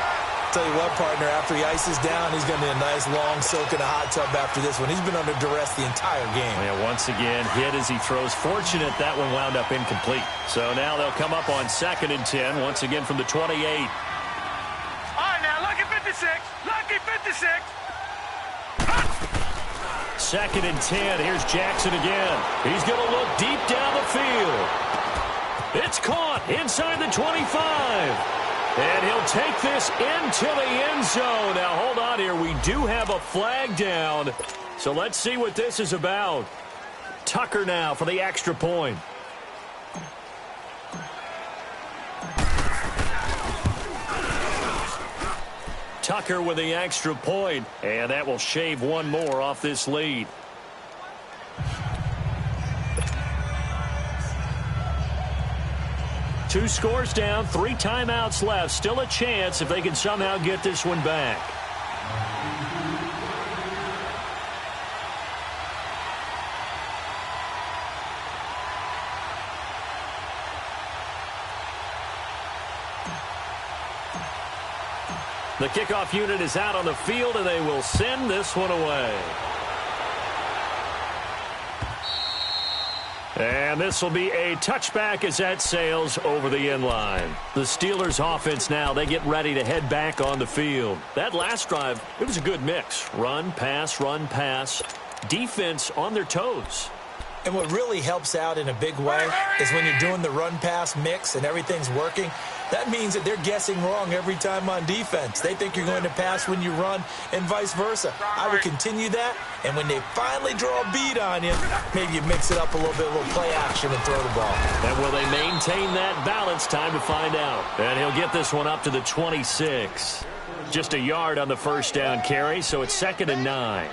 Tell you what, partner, after he ices down, he's going to need a nice long soak in a hot tub after this one. He's been under duress the entire game. Yeah, once again, hit as he throws. Fortunate that one wound up incomplete. So now they'll come up on 2nd and 10, once again from the 28. All right, now, lucky 56. Lucky 56. 2nd and 10. Here's Jackson again. He's going to look deep down the field. It's caught inside the 25. And he'll take this into the end zone. Now, hold on here. We do have a flag down. So let's see what this is about. Tucker now for the extra point. Tucker with the extra point, and that will shave one more off this lead. Two scores down, 3 timeouts left. Still a chance if they can somehow get this one back. The kickoff unit is out on the field, and they will send this one away. And this will be a touchback as that sails over the end line. The Steelers offense now, they get ready to head back on the field. That last drive, it was a good mix. Run, pass, defense on their toes. And what really helps out in a big way is when you're doing the run-pass mix and everything's working, that means that they're guessing wrong every time on defense. They think you're going to pass when you run and vice versa. I would continue that, and when they finally draw a beat on you, maybe you mix it up a little bit, a little play action and throw the ball. And will they maintain that balance? Time to find out. And he'll get this one up to the 26. Just a yard on the first down carry, so it's 2nd and 9.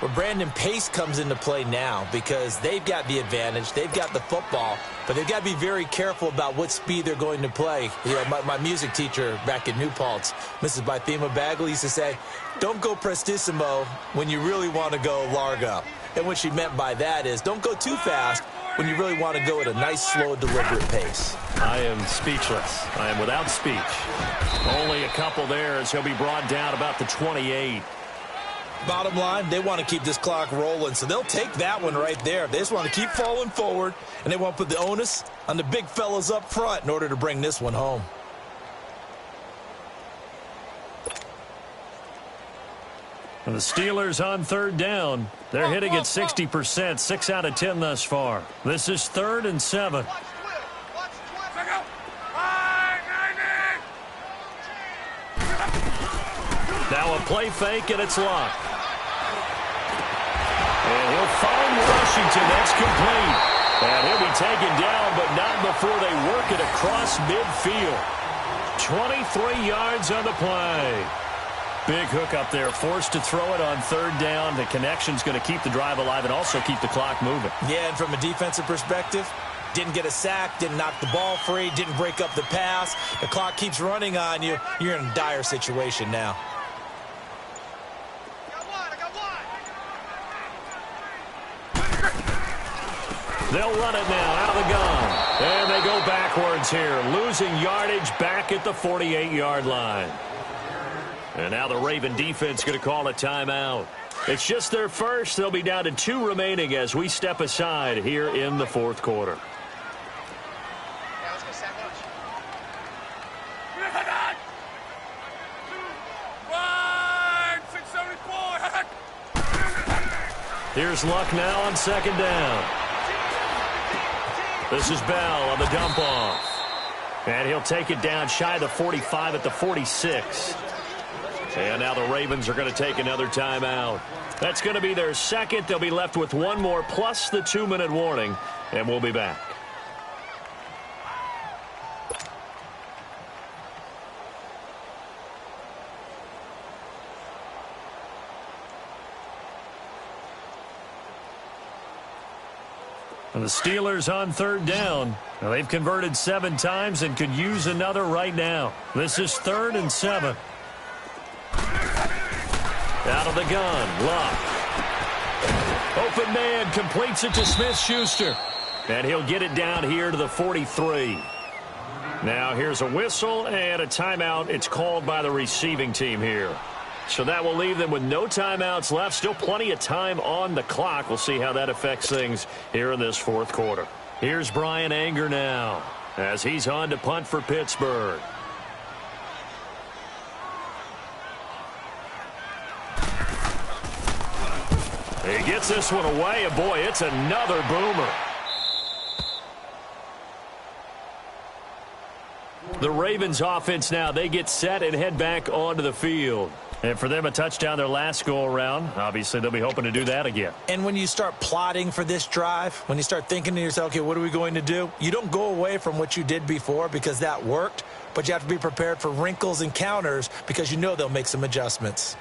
Well, Brandon, pace comes into play now because they've got the advantage. They've got the football, but they've got to be very careful about what speed they're going to play. You know, my music teacher back in New Paltz, Mrs. Bythema Bagley, used to say, don't go prestissimo when you really want to go largo. And what she meant by that is don't go too fast when you really want to go at a nice, slow, deliberate pace. I am speechless. I am without speech. Only a couple there as he'll be brought down about the 28. Bottom line, they want to keep this clock rolling, so they'll take that one right there. They just want to keep falling forward, and they want to put the onus on the big fellas up front in order to bring this one home. And the Steelers on 3rd down. They're hitting at 60%, 6 out of 10 thus far. This is 3rd and 7. Now a play fake, and it's locked. And he'll find Washington. That's complete. And he'll be taken down, but not before they work it across midfield. 23 yards on the play. Big hook up there, forced to throw it on 3rd down. The connection's going to keep the drive alive and also keep the clock moving. Yeah, and from a defensive perspective, didn't get a sack, didn't knock the ball free, didn't break up the pass. The clock keeps running on you. You're in a dire situation now. They'll run it now out of the gun. And they go backwards here, losing yardage back at the 48-yard line. And now the Raven defense going to call a timeout. It's just their first. They'll be down to 2 remaining as we step aside here in the 4th quarter. Here's Luck now on 2nd down. This is Bell on the dump off. And he'll take it down shy of the 45 at the 46. And now the Ravens are going to take another timeout. That's going to be their second. They'll be left with one more plus the 2-minute warning, and we'll be back. And the Steelers on third down. Now they've converted 7 times and could use another right now. This is 3rd and 7. Out of the gun, Luck. Open man completes it to Smith-Schuster. And he'll get it down here to the 43. Now here's a whistle and a timeout. It's called by the receiving team here. So that will leave them with no timeouts left. Still plenty of time on the clock. We'll see how that affects things here in this 4th quarter. Here's Brian Anger now as he's on to punt for Pittsburgh. He gets this one away, and boy, it's another boomer. The Ravens offense now, they get set and head back onto the field. And for them, a touchdown their last go-around. Obviously, they'll be hoping to do that again. And when you start plotting for this drive, when you start thinking to yourself, okay, what are we going to do? You don't go away from what you did before because that worked, but you have to be prepared for wrinkles and counters because you know they'll make some adjustments.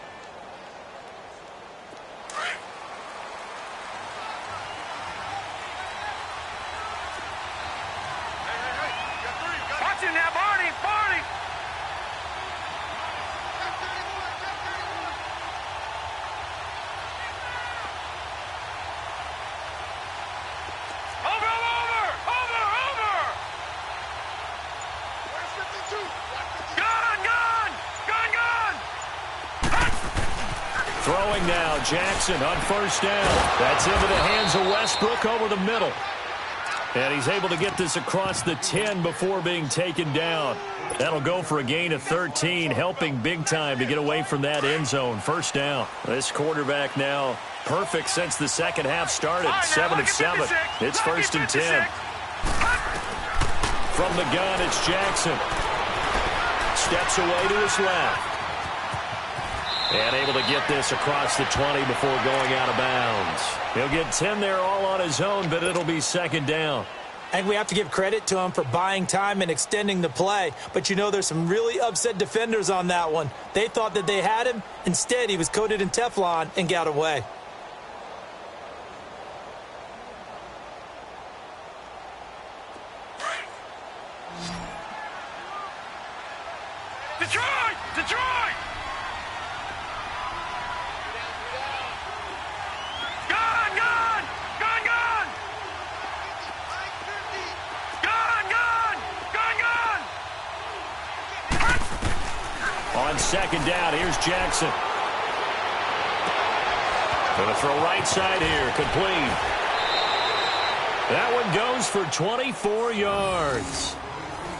Throwing now, Jackson on first down. That's into the hands of Westbrook over the middle. And he's able to get this across the 10 before being taken down. That'll go for a gain of 13, helping big time to get away from that end zone. First down. This quarterback now perfect since the second half started. 7-7. It's 1st and 10. From the gun, it's Jackson. Steps away to his left. And able to get this across the 20 before going out of bounds. He'll get 10 there all on his own, but it'll be 2nd down. I think we have to give credit to him for buying time and extending the play. But you know there's some really upset defenders on that one. They thought that they had him. Instead, he was coated in Teflon and got away. Detroit! Detroit! On 2nd down, here's Jackson. Going to throw right side here, complete. That one goes for 24 yards.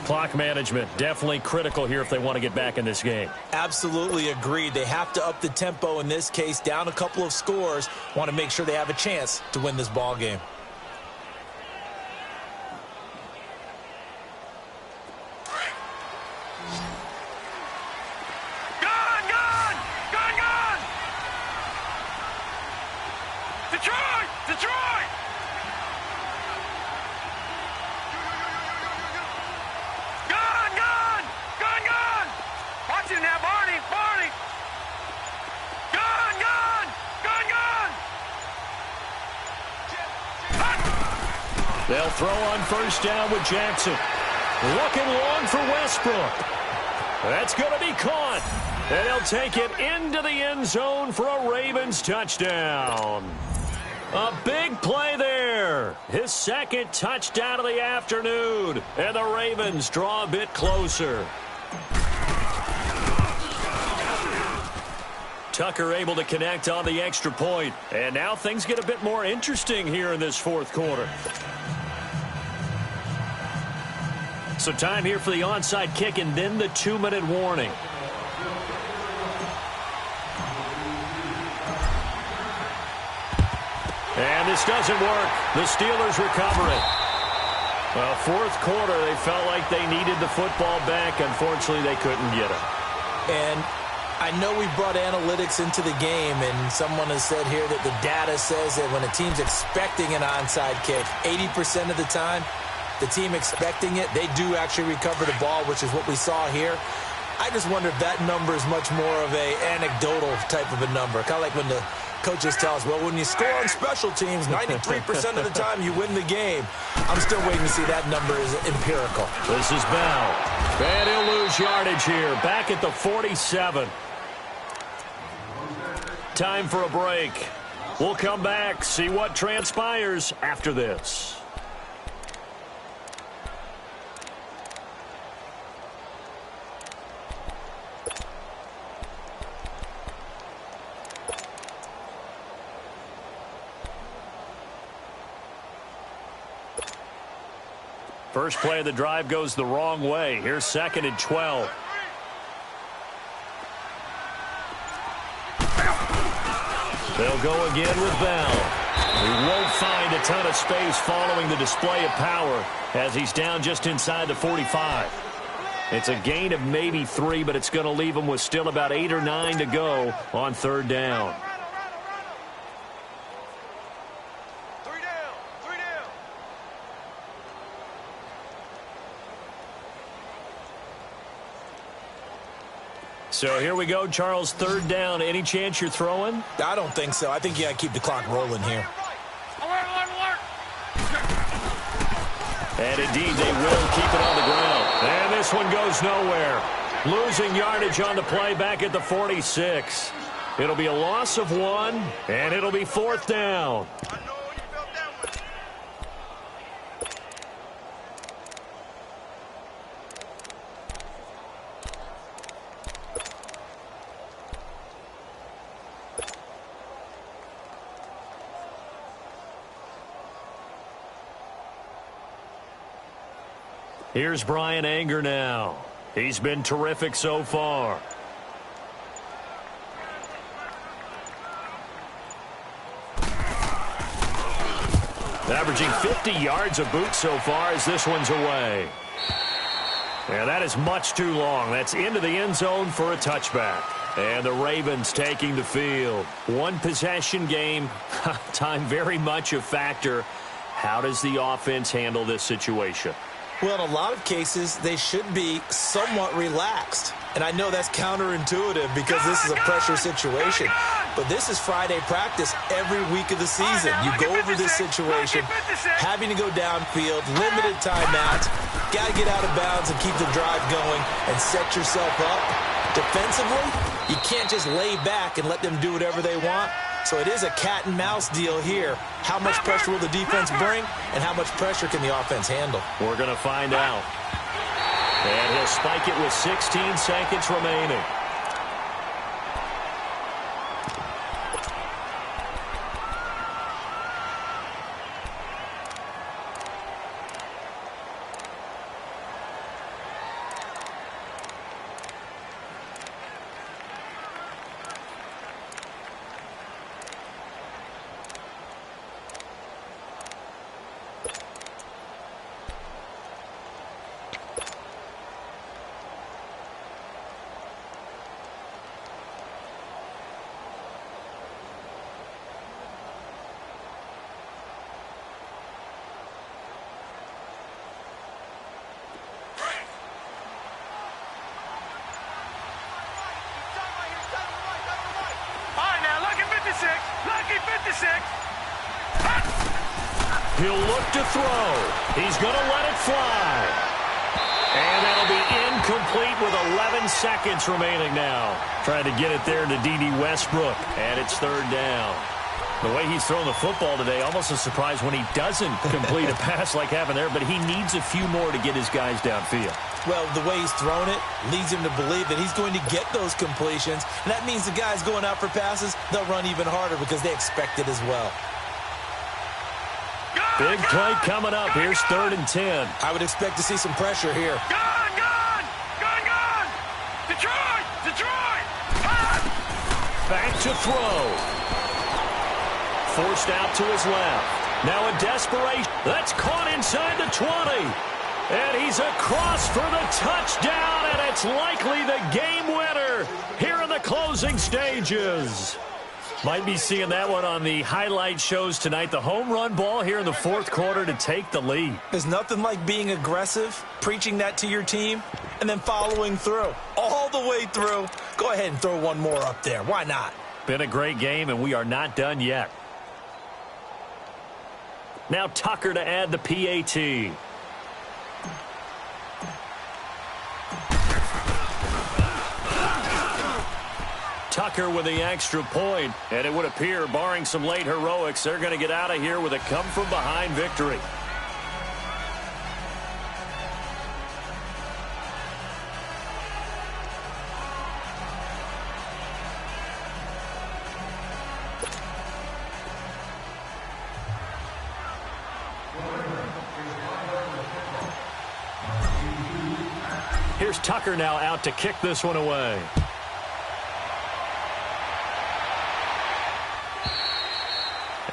Clock management definitely critical here if they want to get back in this game. Absolutely agreed. They have to up the tempo in this case, down a couple of scores. Want to make sure they have a chance to win this ball game. They'll throw on first down with Jackson. Looking long for Westbrook. That's going to be caught. And he'll take it into the end zone for a Ravens touchdown. A big play there. His 2nd touchdown of the afternoon. And the Ravens draw a bit closer. Tucker able to connect on the extra point. And now things get a bit more interesting here in this 4th quarter. So time here for the onside kick and then the 2-minute warning. And this doesn't work. The Steelers recover it. Well, 4th quarter, they felt like they needed the football back. Unfortunately, they couldn't get it. And I know we brought analytics into the game, and someone has said here that the data says that when a team's expecting an onside kick, 80% of the time, the team expecting it, they do actually recover the ball, which is what we saw here. I just wonder if that number is much more of a anecdotal type of a number. Kind of like when the coaches tell us, well, when you score on special teams, 93% of the time you win the game. I'm still waiting to see that number is empirical. This is Bell. And he'll lose yardage here. Back at the 47. Time for a break. We'll come back, see what transpires after this. First play of the drive goes the wrong way. Here's 2nd and 12. They'll go again with Bell. He won't find a ton of space following the display of power as he's down just inside the 45. It's a gain of maybe 3, but it's going to leave him with still about 8 or 9 to go on 3rd down. So here we go, Charles, 3rd down. Any chance you're throwing? I don't think so. I think you got to keep the clock rolling here. And indeed, they will keep it on the ground. And this one goes nowhere. Losing yardage on the play back at the 46. It'll be a loss of 1, and it'll be 4th down. Here's Brian Anger now. He's been terrific so far. Averaging 50 yards a boot so far as this one's away. Yeah, that is much too long. That's into the end zone for a touchback. And the Ravens taking the field. One possession game. Time very much a factor. How does the offense handle this situation? Well, in a lot of cases, they should be somewhat relaxed. And I know that's counterintuitive because this is a pressure situation. But this is Friday practice every week of the season. You go over this situation, having to go downfield, limited timeouts, got to get out of bounds and keep the drive going and set yourself up. Defensively, you can't just lay back and let them do whatever they want. So it is a cat and mouse deal here. How much pressure will the defense bring, and how much pressure can the offense handle? We're going to find out. And he'll spike it with 16 seconds remaining. He'll look to throw. He's going to let it fly. And that'll be incomplete with 11 seconds remaining now. Trying to get it there to D.D. Westbrook. And it's 3rd down. The way he's throwing the football today, almost a surprise when he doesn't complete a pass like happened there, but he needs a few more to get his guys downfield. Well, the way he's thrown it leads him to believe that he's going to get those completions. And that means the guys going out for passes, they'll run even harder because they expect it as well. Big play coming up. Here's 3rd and 10. I would expect to see some pressure here. Gone! Detroit! Back to throw. Forced out to his left. Now a desperation. That's caught inside the 20. And he's across for the touchdown, and it's likely the game winner here in the closing stages. Might be seeing that one on the highlight shows tonight. The home run ball here in the fourth quarter to take the lead. There's nothing like being aggressive, preaching that to your team, and then following through. All the way through. Go ahead and throw one more up there. Why not? Been a great game, and we are not done yet. Now Tucker to add the PAT. Tucker with the extra point, and it would appear, barring some late heroics, they're going to get out of here with a come-from-behind victory. Here's Tucker now out to kick this one away.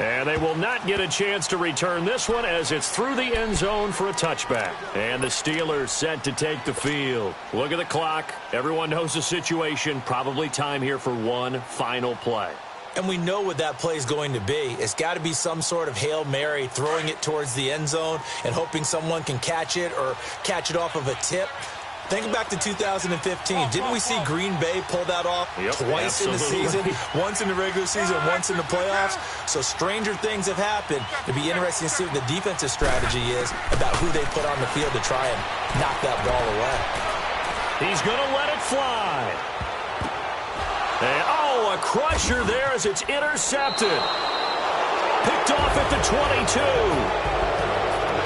And they will not get a chance to return this one as it's through the end zone for a touchback. And the Steelers set to take the field. Look at the clock. Everyone knows the situation. Probably time here for one final play. And we know what that play is going to be. It's got to be some sort of Hail Mary, throwing it towards the end zone and hoping someone can catch it or catch it off of a tip. Think back to 2015. Didn't we see Green Bay pull that off twice in the season? Once in the regular season, once in the playoffs. So stranger things have happened. It'd be interesting to see what the defensive strategy is about who they put on the field to try and knock that ball away. He's going to let it fly. And, oh, a crusher there as it's intercepted. Picked off at the 22.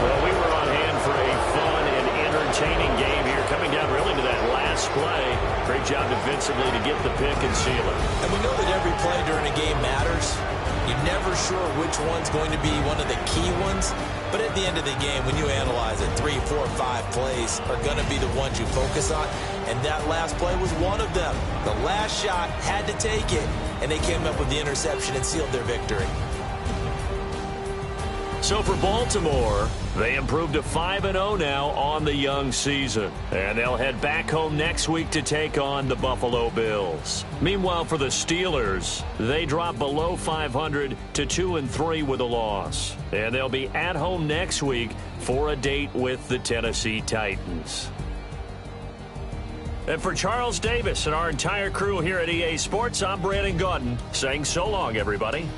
Well, we were on hand for a fun and entertaining game here, coming down really to that last play. Great job defensively to get the pick and seal it. And we know that every play during a game matters. You're never sure which one's going to be one of the key ones. But at the end of the game, when you analyze it, 3, 4, 5 plays are going to be the ones you focus on. And that last play was one of them. The last shot had to take it, and they came up with the interception and sealed their victory. So for Baltimore, they improved to 5-0 now on the young season. And they'll head back home next week to take on the Buffalo Bills. Meanwhile, for the Steelers, they drop below 500 to 2-3 with a loss. And they'll be at home next week for a date with the Tennessee Titans. And for Charles Davis and our entire crew here at EA Sports, I'm Brandon Gaudin saying so long, everybody.